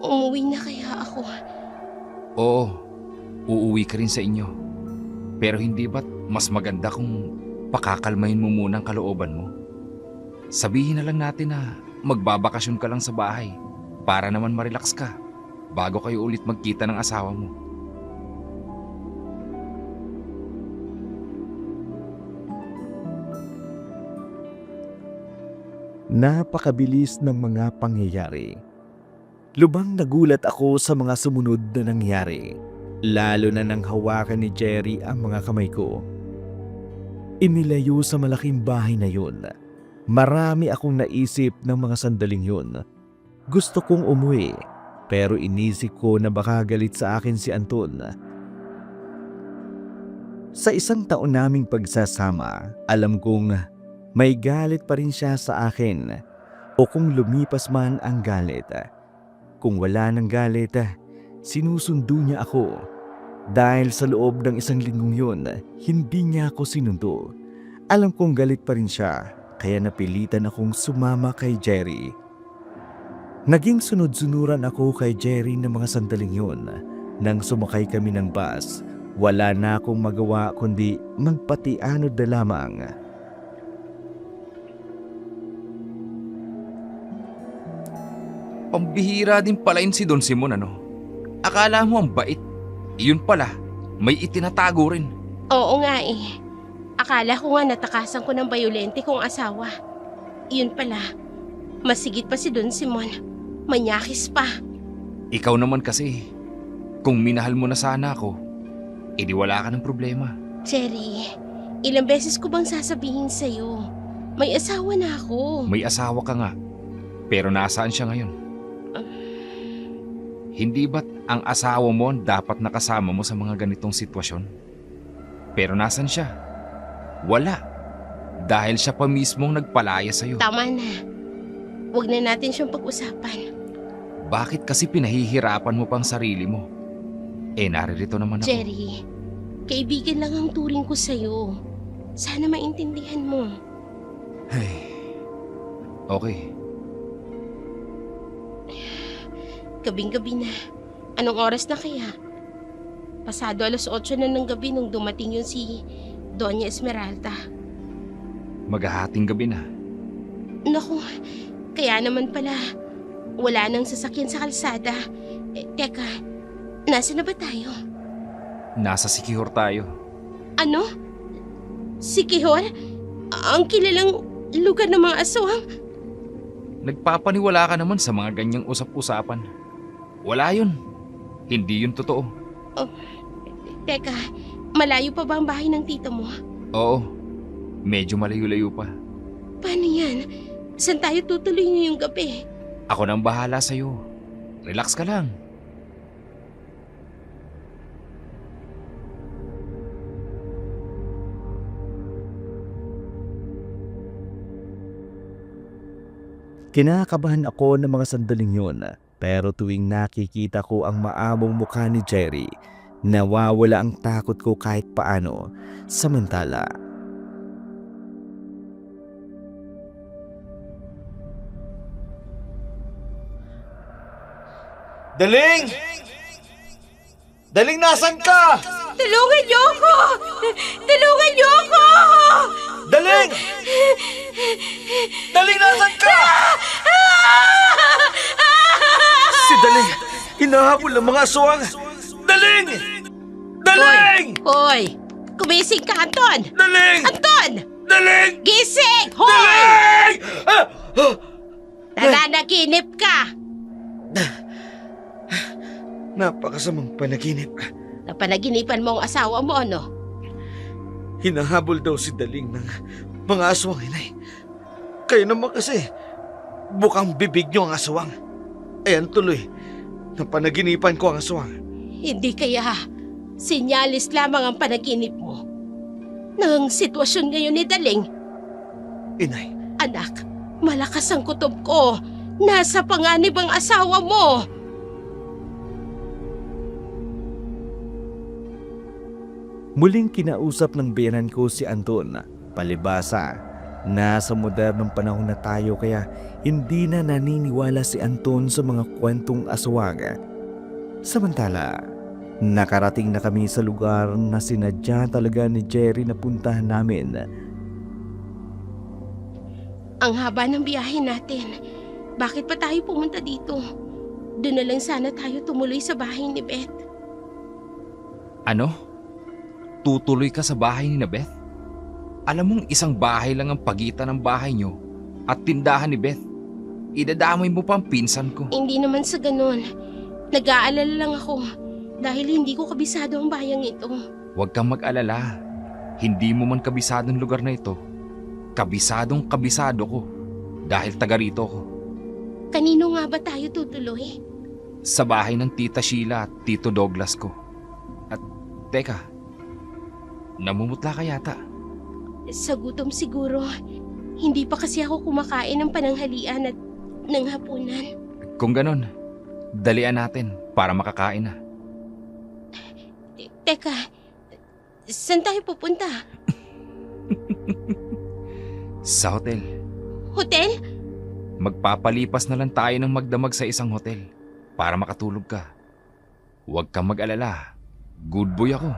Umuwi na kaya ako? Oo, uuwi ka rin sa inyo. Pero hindi ba't mas maganda kung pakakalmahin mo muna ang kalooban mo? Sabihin na lang natin na magbabakasyon ka lang sa bahay para naman ma-relax ka bago kayo ulit magkita ng asawa mo. Napakabilis ng mga pangyayari. Lubang nagulat ako sa mga sumunod na nangyari, lalo na nang hawakan ni Jerry ang mga kamay ko. Inilayo sa malaking bahay na yun. Marami akong naisip ng mga sandaling yun. Gusto kong umuwi, pero inisip ko na baka galit sa akin si Anton. Sa isang taon naming pagsasama, alam kong may galit pa rin siya sa akin, o kung lumipas man ang galit. Kung wala ng galit, sinusundo niya ako. Dahil sa loob ng isang linggong yun, hindi niya ako sinundo. Alam kong galit pa rin siya, kaya napilitan akong sumama kay Jerry. Naging sunod-sunuran ako kay Jerry ng mga sandaling yun. Nang sumakay kami ng bus, wala na akong magawa kundi magpatianod na lamang. Pambihira din pala yun si Don Simon, ano? Akala mo ang bait. Iyon pala, may itinatago rin. Oo nga eh. Akala ko nga natakasan ko ng bayolente kong asawa. Yun pala, masigit pa si Don Simon. Manyakis pa. Ikaw naman kasi, kung minahal mo na sana ako, edi wala ka ng problema. Jerry, ilang beses ko bang sasabihin sa'yo? May asawa na ako. May asawa ka nga, pero nasaan siya ngayon? Hindi ba't ang asawa mo dapat nakasama mo sa mga ganitong sitwasyon? Pero nasan siya? Wala. Dahil siya pa mismong nagpalaya sa'yo. Tama na. Huwag na natin siyang pag-usapan. Bakit kasi pinahihirapan mo pang sarili mo? Eh, naririto naman ako. Jerry, kaibigan lang ang turing ko sa'yo. Sana maintindihan mo. Ay, okay. Gabing-gabi na. Anong oras na kaya? Pasado 8:00 na ng gabi nung dumating yun si Doña Esmeralda. Maghahating gabi na. Naku, kaya naman pala, wala nang sasakyan sa kalsada. Teka, nasa na ba tayo? Nasa Sikihor tayo. Ano? Sikihor? Ang kilalang lugar ng mga aswang? Nagpapaniwala ka naman sa mga ganyang usap-usapan. Wala yun. Hindi yun totoo. Teka, malayo pa ba ang bahay ng tito mo? Oo, medyo malayo-layo pa. Paano yan? Saan tayo tutuloy ngayong gabi? Ako nang bahala sa'yo. Relax ka lang. Kinakabahan ako ng mga sandaling yun, pero tuwing nakikita ko ang maamong mukha ni Jerry, nawawala ang takot ko kahit paano. Samantala, Daling! Daling, nasan ka? Tulungan niyo ako! Tulungan niyo ako! Daling! Daling, nasan ka? Si Daling, hinahabol ng mga aswang. Daling! Daling! Hoy! Kumising ka, Anton! Daling! Anton! Daling! Gising! Hoy! Daling! Nananaginip ka! Napakasamang panaginip. Napanaginipan mo ang asawa mo, ano? Hinahabol daw si Daling ng mga aswang, inay. Kayo naman kasi, bukang bibig niyo ang aswang. Ayan tuloy, napanaginipan ko ang aswang. Hindi kaya sinyalis lamang ang panaginip mo ng sitwasyon ngayon ni Daling. Inay, Anak, malakas ang kutob ko. Nasa panganib ang asawa mo. muling kinausap ng biyanan ko si Anton. Palibasa, nasa modernong panahon na tayo kaya hindi na naniniwala si Anton sa mga kwentong aswang. Samantala, nakarating na kami sa lugar na sinadya talaga ni Jerry na puntahan namin. Ang haba ng biyahe natin. Bakit pa tayo pumunta dito? Doon na lang sana tayo tumuloy sa bahay ni Beth. Ano? Tutuloy ka sa bahay ni Beth? Alam mong isang bahay lang ang pagitan ng bahay nyo at tindahan ni Beth. Idadamay mo pa ang pinsan ko. Hindi naman sa ganun. Nag-aalala lang ako dahil hindi ko kabisado ang bayang ito. Huwag kang mag-alala. Hindi mo man kabisadong lugar na ito. Kabisadong kabisado ko dahil taga rito ko. Kanino nga ba tayo tutuloy? Sa bahay ng Tita Sheila at Tito Douglas ko. At teka, namumutla ka yata. Sa gutom siguro. Hindi pa kasi ako kumakain ng pananghalian at ng hapunan. Kung ganon, dalian natin para makakain na. Teka, saan tayo pupunta? Sa hotel. Hotel? Magpapalipas na lang tayo ng magdamag sa isang hotel para makatulog ka. Huwag kang mag-alala. Good boy ako.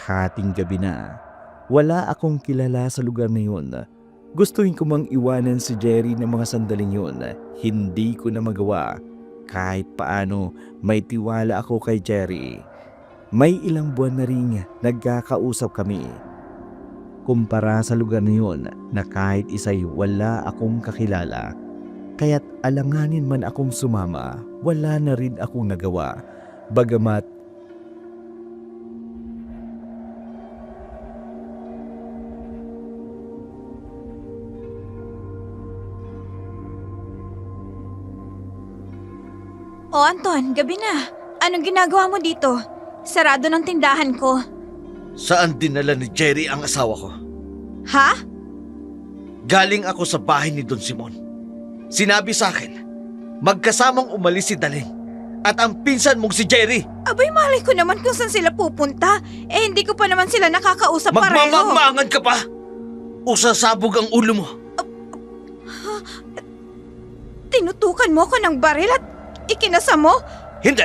Hating gabi na. Wala akong kilala sa lugar na yun. Gustuhin ko mang iwanan si Jerry ng mga sandaling yun. Hindi ko na magawa. Kahit paano, may tiwala ako kay Jerry. May ilang buwan na rin nagkakausap kami. Kumpara sa lugar na yun na kahit isa'y wala akong kakilala. Kaya't alanganin man akong sumama, wala na rin akong nagawa. Bagamat O Anton, gabi na. Anong ginagawa mo dito? Sarado ng tindahan ko. saan dinala ni Jerry ang asawa ko? Ha? Galing ako sa bahay ni Don Simon. Sinabi sa akin, magkasamang umalis si Daling at ang pinsan mong si Jerry. Abay, malay ko naman kung saan sila pupunta. Eh, hindi ko pa naman sila nakakausap pareho. Magmamangmangan ka pa? O sasabog ang ulo mo? Tinutukan mo ako ng baril at ikinasa mo? Hindi.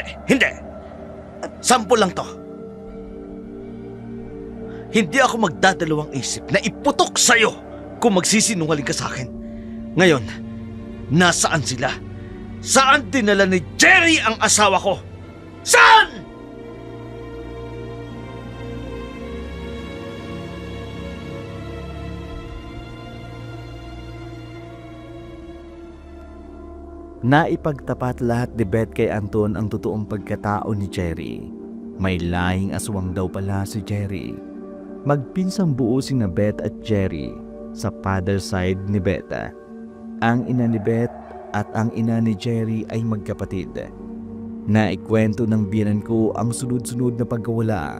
Sampo lang to. Hindi ako magdadalawang isip na iputok sa'yo kung magsisinungaling ka sa akin. Ngayon, nasaan sila? Saan dinala ni Jerry ang asawa ko? Saan? Naipagtapat lahat ni Beth kay Anton ang totoong pagkatao ni Jerry. May lahing aswang daw pala si Jerry. Magpinsang buo sina Beth at Jerry sa father side ni Beth. Ang ina ni Beth at ang ina ni Jerry ay magkapatid. Naikwento ng biyenan ko ang sunod-sunod na pagkawala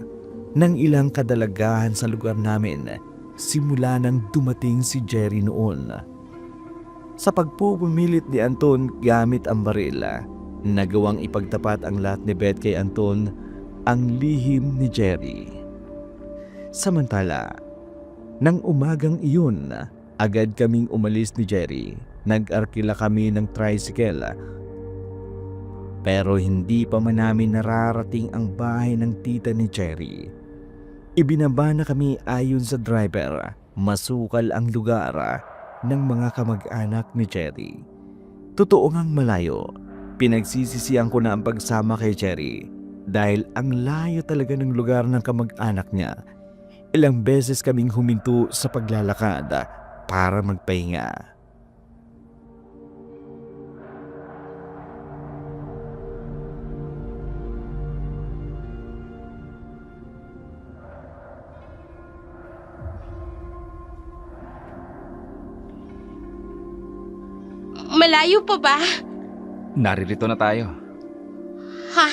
ng ilang kadalagahan sa lugar namin simula nang dumating si Jerry noon. Sa pagpupumilit ni Anton gamit ang baril, nagawang ipagtapat ang lahat ni Beth kay Anton ang lihim ni Jerry. Samantala, nang umagang iyon, agad kaming umalis ni Jerry. Nag-arkila kami ng tricycle. Pero hindi pa man namin nararating ang bahay ng tita ni Jerry. Ibinaba na kami ayon sa driver. Masukal ang lugar ng mga kamag-anak ni Jerry. Totoo ngang malayo. Pinagsisisihan ko na ang pagsama kay Jerry dahil ang layo talaga ng lugar ng kamag-anak niya. Ilang beses kaming huminto sa paglalakad para magpahinga. Malayo pa ba? Naririto na tayo. Ha?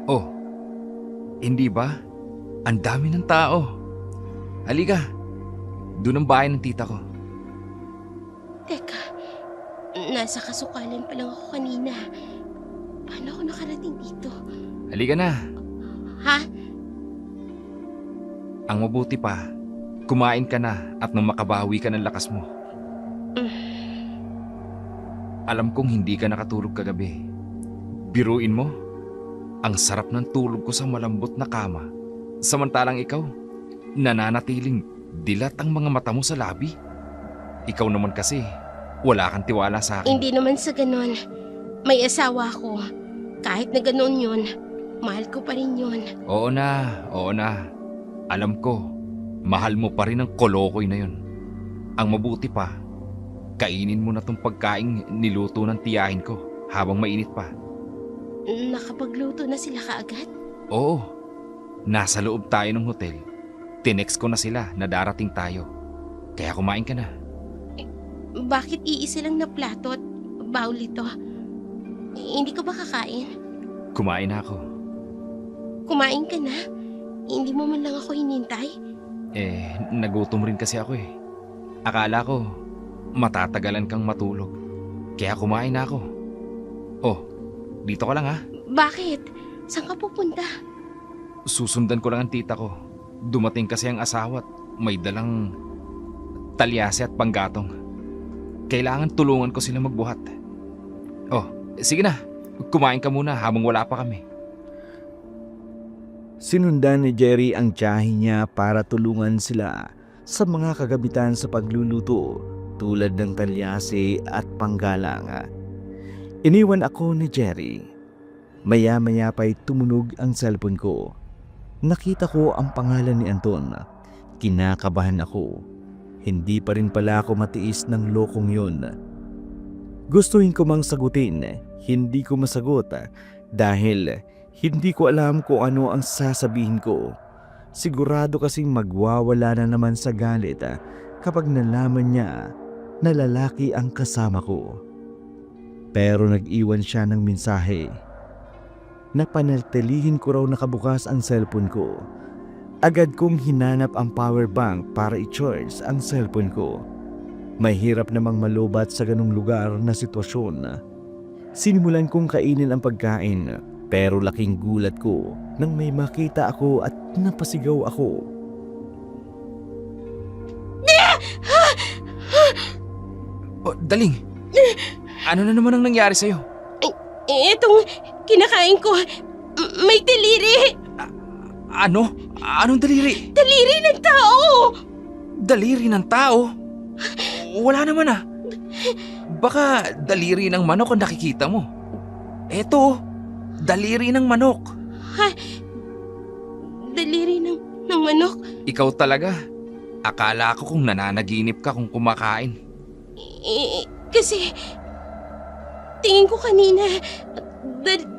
Oh, hindi ba? Ang dami ng tao. Halika, doon ang bahay ng tita ko. Teka, nasa kasukalan pa lang ako kanina. Paano ako nakarating dito? Halika na. Ha? Ang mabuti pa, kumain ka na at nang makabawi ka ng lakas mo. Alam kong hindi ka nakatulog kagabi. Biruin mo, ang sarap ng tulog ko sa malambot na kama. Samantalang ikaw, nananatiling dilat ang mga mata mo sa labi. Ikaw naman kasi, wala kang tiwala sa akin. Hindi naman sa ganon. May asawa ko. Kahit na ganon yun, mahal ko pa rin yun. Oo na. Alam ko, mahal mo pa rin ang kolokoy na yun. Ang mabuti pa, kainin mo na tong pagkain niluto ng tiyahin ko habang mainit pa. Nakapagluto na sila kaagad? Oo, nasa loob tayo ng hotel. Tinext ko na sila na darating tayo. Kaya kumain ka na. Bakit iisa lang na plato at bowl ito? Hindi ka ba kakain? Kumain na ako. Kumain ka na? Hindi mo man lang ako hinintay? Nagutom rin kasi ako eh. Akala ko, matatagalan kang matulog. Kaya kumain na ako. Oh, dito ka lang ha. Bakit? Saan ka pupunta? Susundan ko lang ang tita ko. Dumating kasi ang asawa at may dalang talyase at panggatong. Kailangan tulungan ko sila magbuhat. Oh, sige na. Kumain ka muna habang wala pa kami. Sinundan ni Jerry ang tiyahin niya para tulungan sila sa mga kagamitan sa pagluluto tulad ng talyase at panggalang. Iniwan ako ni Jerry. Maya-maya pa'y tumunog ang cellphone ko. Nakita ko ang pangalan ni Anton. Kinakabahan ako. Hindi pa rin pala ako matiis ng lokong yun. Gustuhin ko mang sagutin, hindi ko masagot dahil hindi ko alam kung ano ang sasabihin ko. Sigurado kasing magwawala na naman sa galit kapag nalaman niya na lalaki ang kasama ko. Pero nag-iwan siya ng mensahe. Napanatilihin ko raw nakabukas ang cellphone ko. Agad kong hinanap ang power bank para i-charge ang cellphone ko. Mahirap namang malubat sa ganung lugar na sitwasyon. Sinimulan kong kainin ang pagkain. Pero laking gulat ko nang may makita ako at napasigaw ako. Oh, Daling! Ano na naman ang nangyari sa'yo? Itong kinakain ko, may daliri! Ano? Anong daliri? Daliri ng tao! Daliri ng tao? Wala naman ah. Baka daliri ng manok ang nakikita mo. Eto, daliri ng manok. Ha? Daliri ng ng manok. Ikaw talaga. Akala ko kung nananaginip ka kung kumakain. Kasi tingin ko kanina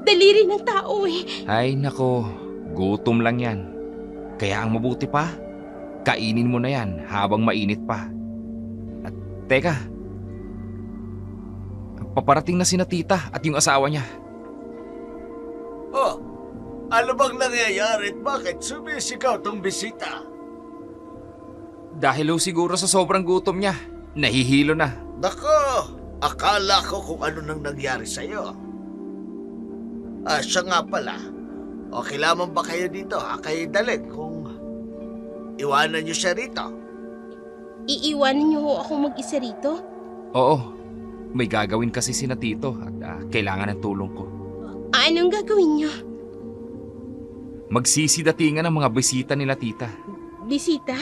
daliri ng tao eh. Ay nako, gutom lang yan. Kaya ang mabuti pa, kainin mo na yan habang mainit pa. At teka, paparating na sina tita at yung asawa niya. Oh, ano bang nangyayari at bakit sumisigaw tong bisita? Dahil ho siguro sa sobrang gutom niya, nahihilo na. Nako, akala ko kung ano nang nangyari sa'yo. Siya nga pala. Okay lamang ba kayo dito? Kayo dalhin kung iwanan niyo siya rito. Iiwanan niyo ho ako mag-isa rito? Oo, may gagawin kasi sina tito at kailangan ng tulong ko. Anong gagawin niyo? Magsisidatingan ang mga bisita nila tita. Bisita?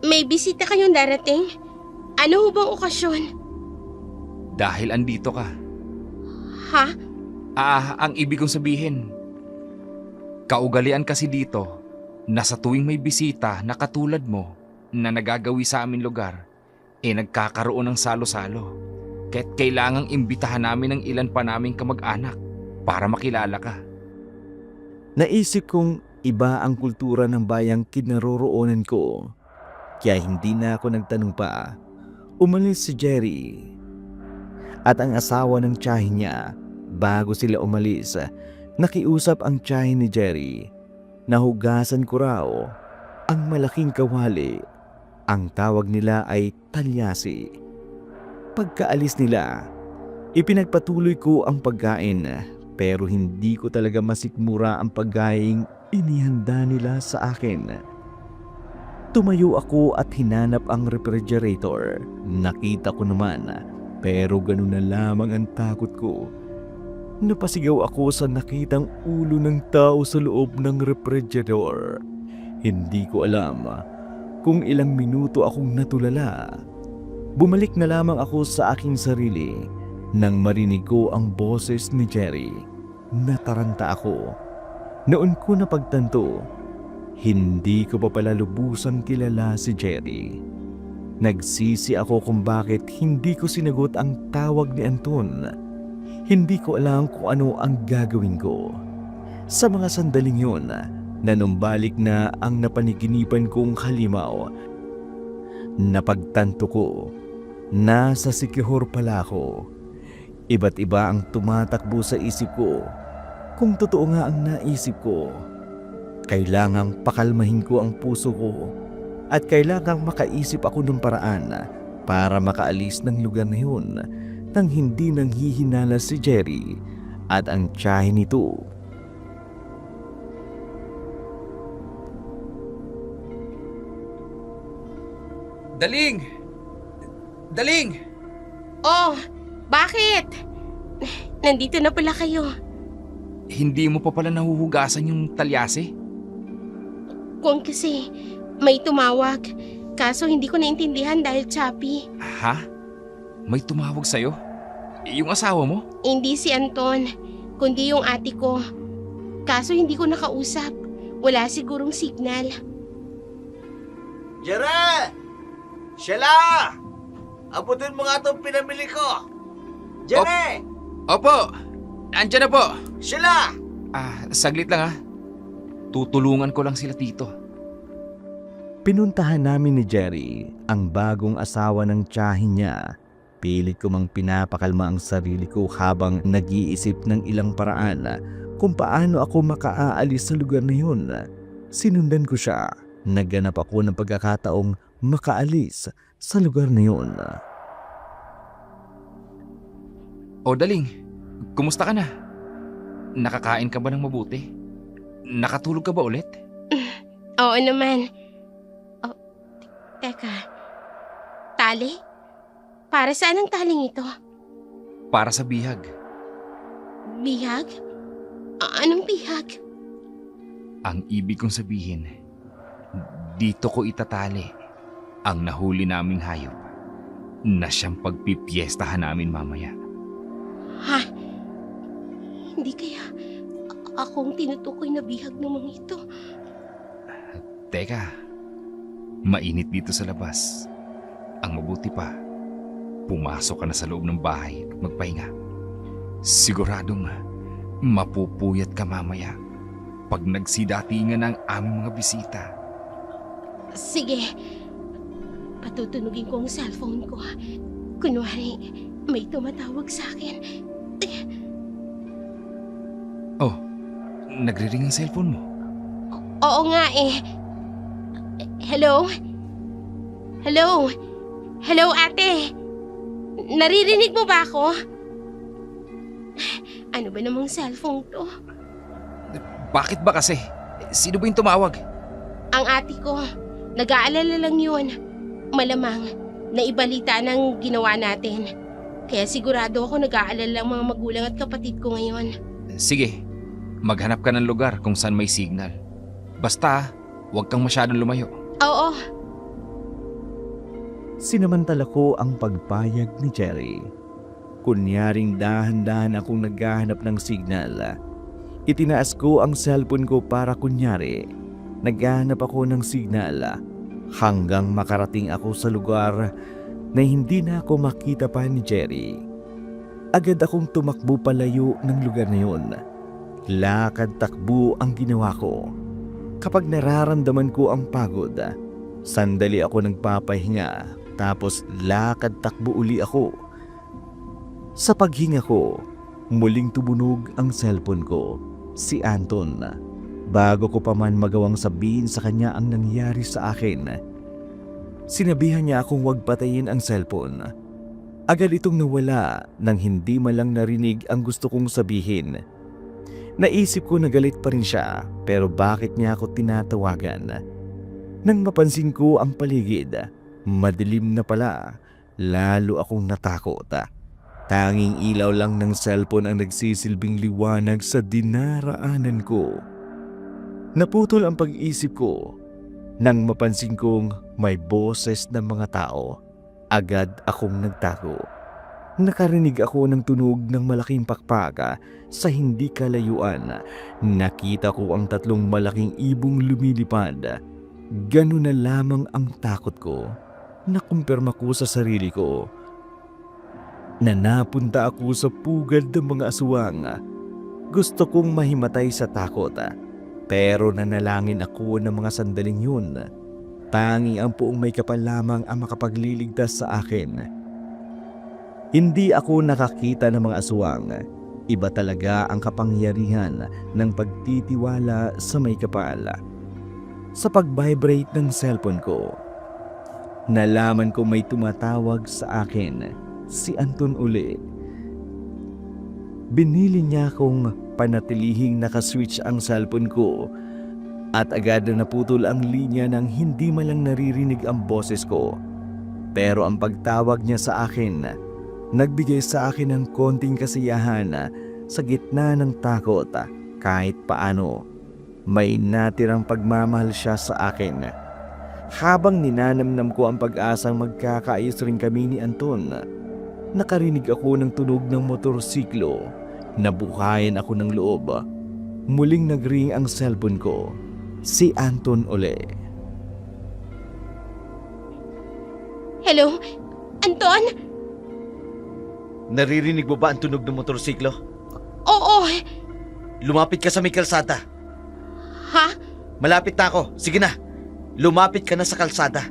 May bisita kayong darating? Ano ho bang okasyon? Dahil andito ka. Ha? Ang ibig kong sabihin, kaugalian kasi dito na sa tuwing may bisita na katulad mo na nagagawi sa aming lugar, nagkakaroon ng salo-salo. Kaya't kailangang imbitahan namin ng ilan pa naming kamag-anak para makilala ka. Naisip kong iba ang kultura ng bayang kinaroroonan ko. Kaya hindi na ako nagtanong pa. Umalis si Jerry at ang asawa ng tiyahin niya. Bago sila umalis, nakiusap ang tiyahin ni Jerry. Nahugasan ko raw ang malaking kawali. Ang tawag nila ay talyasi. Pagkaalis nila, ipinagpatuloy ko ang pagkain pero hindi ko talaga masikmura ang pagkaing inihanda nila sa akin. Tumayo ako at hinanap ang refrigerator. Nakita ko naman, pero ganun na lamang ang takot ko. Napasigaw ako sa nakitang ulo ng tao sa loob ng refrigerator. Hindi ko alam kung ilang minuto akong natulala. Bumalik na lamang ako sa aking sarili nang marinig ko ang boses ni Jerry. Nataranta ako. Noon ko napagtanto, hindi ko pa pala lubusang kilala si Jerry. Nagsisi ako kung bakit hindi ko sinagot ang tawag ni Anton. Hindi ko alam kung ano ang gagawin ko. Sa mga sandaling yun, nanumbalik na ang napaniginipan kong halimaw. Napagtanto ko, nasa Siquijor pala ako. Iba't iba ang tumatakbo sa isip ko. Kung totoo nga ang naisip ko, kailangang pakalmahin ko ang puso ko at kailangang makaisip ako ng paraan para makaalis ng lugar na yun nang hindi nanghihinala si Jerry at ang tiyahin nito. Daling! Daling! Oh, bakit? Nandito na pala kayo. Hindi mo pa pala nahuhugasan yung talyase? Kung kasi may tumawag, kaso hindi ko naintindihan dahil choppy. Ha? May tumawag sa'yo? Yung asawa mo? Hindi si Anton, kundi yung ate ko. Kaso hindi ko nakausap. Wala sigurong signal. Jere! Sheila! Abutin mo nga itong pinamili ko. Jere! Opo! Andiyan na po! Sheila! Saglit lang ha. Tutulungan ko lang sila tito. Pinuntahan namin ni Jerry ang bagong asawa ng tiyahin niya. Pilit ko mang pinapakalma ang sarili ko habang nag-iisip ng ilang paraan kung paano ako makaalis sa lugar na yun. Sinundan ko siya. Nagganap ako ng pagkakataong makaalis sa lugar na yun. O Daling, kumusta ka na? Nakakain ka ba ng mabuti? Nakatulog ka ba ulit? Oo naman. Oh, teka. Tali? Para saan ang taling ito? Para sa bihag. Bihag? Anong bihag? Ang ibig kong sabihin, dito ko itatali ang nahuli naming hayop na siyang pagpipiestahan namin mamaya. Ha? Hindi kaya akong tinutukoy na bihag ng mga ito? Teka, mainit dito sa labas. Ang mabuti pa, pumasok ka na sa loob ng bahay at magpahinga. Siguradong mapupuyat ka mamaya pag nagsidatingan ng aming mga bisita. Sige, patutunugin ko ang cellphone ko. Kunwari, may tumatawag sa akin. Oh, nagre-ring ang cellphone mo. Oo nga eh. Hello? Hello? Hello, ate? Naririnig mo ba ako? Ano ba namang cellphone to? Bakit ba kasi? Sino ba yung tumawag? Ang ate ko. Nag-aalala lang yun. Malamang, naibalita ng ginawa natin. Kaya sigurado ako nag-aalala ang mga magulang at kapatid ko ngayon. Sige, maghanap ka ng lugar kung saan may signal. Basta, huwag kang masyadong lumayo. Oo, Sinamantala ko ang pagpayag ni Jerry. Kunyaring dahan-dahan akong naghahanap ng signal. Itinaas ko ang cellphone ko para kunyari naghahanap ako ng signal hanggang makarating ako sa lugar na hindi na ako makita pa ni Jerry. Agad akong tumakbo palayo ng lugar na yun. Lakad-takbo ang ginawa ko. Kapag nararamdaman ko ang pagod, sandali ako nagpapahinga tapos lakad-takbo uli ako. Sa paghinga ko, muling tumunog ang cellphone ko, si Anton. Bago ko pa man magawang sabihin sa kanya ang nangyari sa akin, sinabihan niya akong huwag patayin ang cellphone. Agad itong nawala nang hindi man lang narinig ang gusto kong sabihin. Naisip ko na galit pa rin siya, pero bakit niya ako tinatawagan? Nang mapansin ko ang paligid, madilim na pala, lalo akong natakot. Tanging ilaw lang ng cellphone ang nagsisilbing liwanag sa dinaraanan ko. Naputol ang pag-isip ko nang mapansin kong may boses ng mga tao. Agad akong nagtago. Nakarinig ako ng tunog ng malaking pakpaka sa hindi kalayuan. Nakita ko ang 3 malaking ibong lumilipad. Ganun na lamang ang takot ko. Nakumpirma ko sa sarili ko na napunta ako sa pugad ng mga aswang. Gusto kong mahimatay sa takot, pero nanalangin ako ng mga sandaling yun. Tanging ang Poong May Kapal lamang ang makapagliligtas sa akin. Hindi ako nakakita ng mga aswang. Iba talaga ang kapangyarihan ng pagtitiwala sa May Kapal. Sa pag-vibrate ng cellphone ko, nalaman ko may tumatawag sa akin, si Anton uli. Binili niya akong panatilihing nakaswitch ang cellphone ko at agad na naputol ang linya nang hindi malang naririnig ang boses ko. Pero ang pagtawag niya sa akin, nagbigay sa akin ng konting kasiyahan sa gitna ng takot. Kahit paano, may natirang pagmamahal siya sa akin. Habang ninanamnam ko ang pag-asang magkakaayos rin kami ni Anton, nakarinig ako ng tunog ng motorsiklo. Nabuhayan ako ng loob. Muling nagring ang cellphone ko. Si Anton uli. hello? Anton? Naririnig mo ba ang tunog ng motorsiklo? Oo. Lumapit ka sa may kalsada. Ha? Malapit na ako. Sige na. Lumapit ka na sa kalsada.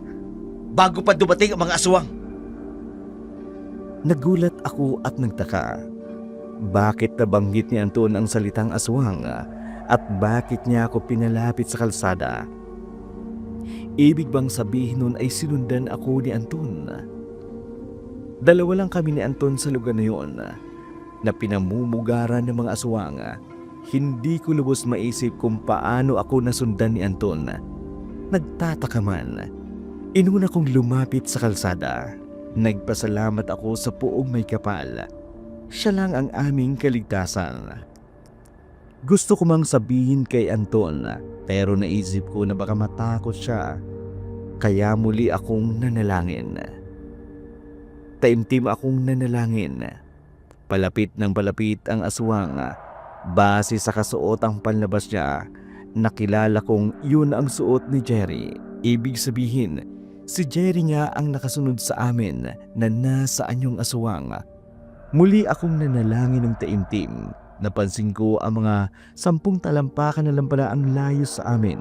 Bago pa dumating ang mga aswang. Nagulat ako at nagtaka. Bakit nabanggit ni Anton ang salitang aswang at bakit niya ako pinalapit sa kalsada? Ibig bang sabihin nun ay sinundan ako ni Anton? Dalawa lang kami ni Anton sa lugar na yun na pinamumugaran ng mga aswang. Hindi ko lubos maisip kung paano ako nasundan ni Anton. Nagtataka man. Inuna kong lumapit sa kalsada. Nagpasalamat ako sa Poong May Kapal. Siya lang ang aming kaligtasan. Gusto ko mang sabihin kay Anton, pero naisip ko na baka matakot siya. Kaya muli akong nanalangin. Taimtim akong nanalangin. Palapit ng palapit ang aswang. Base sa kasuotang panlabas niya, nakilala kong yun ang suot ni Jerry. Ibig sabihin, si Jerry nga ang nakasunod sa amin na nasa anyong aswang. Muli akong nanalangin ng taimtim. Napansin ko ang mga 10 talampakan na lang pala ang layo sa amin.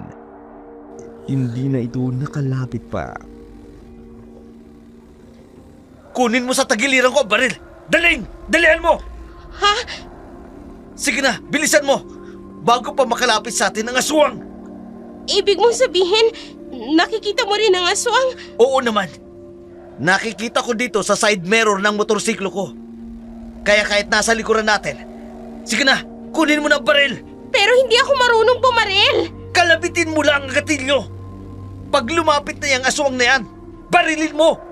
Hindi na ito nakalapit pa. Kunin mo sa tagiliran ko ang baril! Daling! Dalihan mo! Ha? Sige na, bilisan mo! Bago pa makalapit sa atin ang aswang! Ibig mong sabihin, nakikita mo rin ang aswang? Oo naman. Nakikita ko dito sa side mirror ng motorsiklo ko. Kaya kahit nasa likuran natin, sige na, kunin mo na ang baril! Pero hindi ako marunong pumaril! Kalabitin mo lang ang gatilyo! Pag lumapit na yung aswang na yan, barilin mo!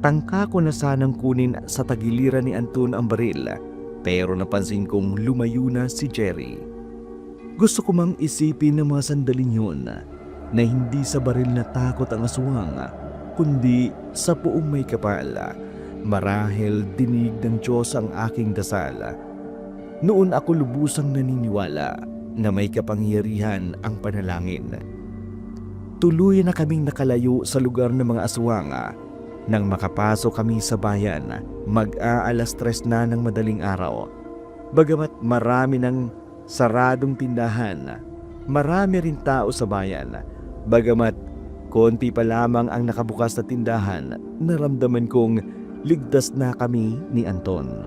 Tangka ko na sanang kunin sa tagiliran ni Anton ang baril, pero napansin kong lumayo na si Jerry. Gusto ko mang isipin ng mga sandaling yun na hindi sa baril na takot ang aswang, kundi sa puong may kapal. Marahil dinig ng Diyos ang aking dasal. Noon ako lubusang naniniwala na may kapangyarihan ang panalangin. Tuluyan na kaming nakalayo sa lugar ng mga aswang. Nang makapasok kami sa bayan, mag-aalas 3 na ng madaling araw. Bagamat marami ng saradong tindahan, marami rin tao sa bayan. Bagamat konti pa lamang ang nakabukas na tindahan, naramdaman kong ligtas na kami ni Anton.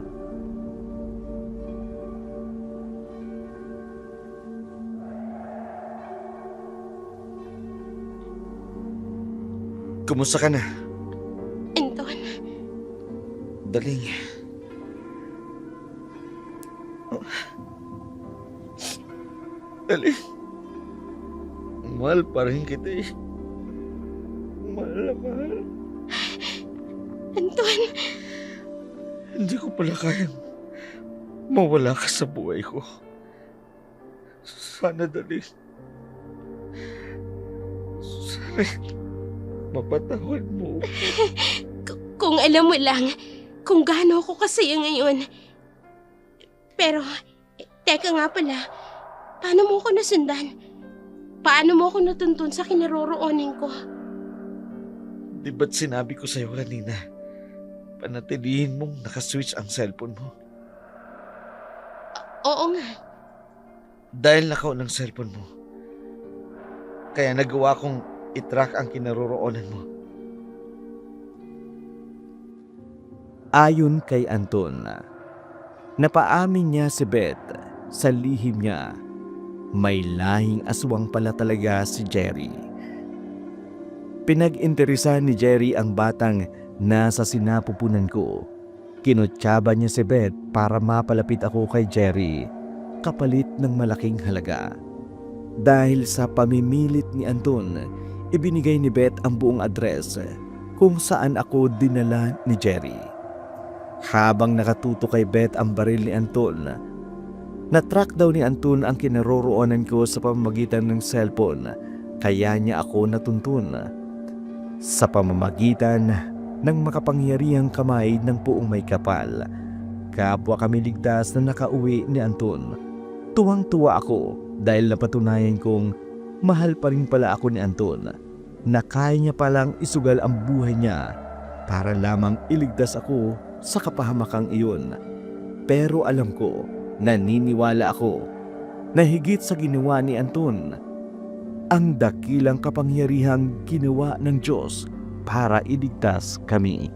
Kumusta ka na? Anton, Daling. Daling. Mahal pa rin kita eh. Mahal na mahal. Anton, Hindi ko pala kayang mawala ka sa buhay ko. Sana Daling. Sana mapatawad mo. kung alam mo lang kung gaano ako kasaya ngayon. Pero, teka nga pala, paano mo ako nasundan? Paano mo ako natuntun sa kinaroroonin ko? Di ba't sinabi ko sa'yo kanina, panatilihin mong nakaswitch ang cellphone mo? Oo nga. Dahil nakaw ng cellphone mo, kaya nagawa kong itrack ang kinaroroonan mo. Ayon kay Anton, napaamin niya si Beth sa lihim niya. May lahing aswang pala talaga si Jerry. Pinag-interesan ni Jerry ang batang nasa sinapupunan ko. Kinutsaba niya si Beth para mapalapit ako kay Jerry, kapalit ng malaking halaga. Dahil sa pamimilit ni Anton, ibinigay ni Beth ang buong address kung saan ako dinala ni Jerry. Habang nakatuto kay Beth ang baril ni Anton, na-track daw ni Anton ang kinaroroonan ko sa pamamagitan ng cellphone, kaya niya ako natuntun. Sa pamamagitan ng makapangyarihang kamay ng puong may kapal, kapwa kami ligtas na nakauwi ni Anton. Tuwang-tuwa ako dahil napatunayan kong mahal pa rin pala ako ni Anton, na kaya niya palang isugal ang buhay niya para lamang iligtas ako sa kapahamakang iyon. Pero alam ko, naniniwala ako na higit sa ginawa ni Anton, ang dakilang kapangyarihang ginawa ng Diyos para iligtas kami.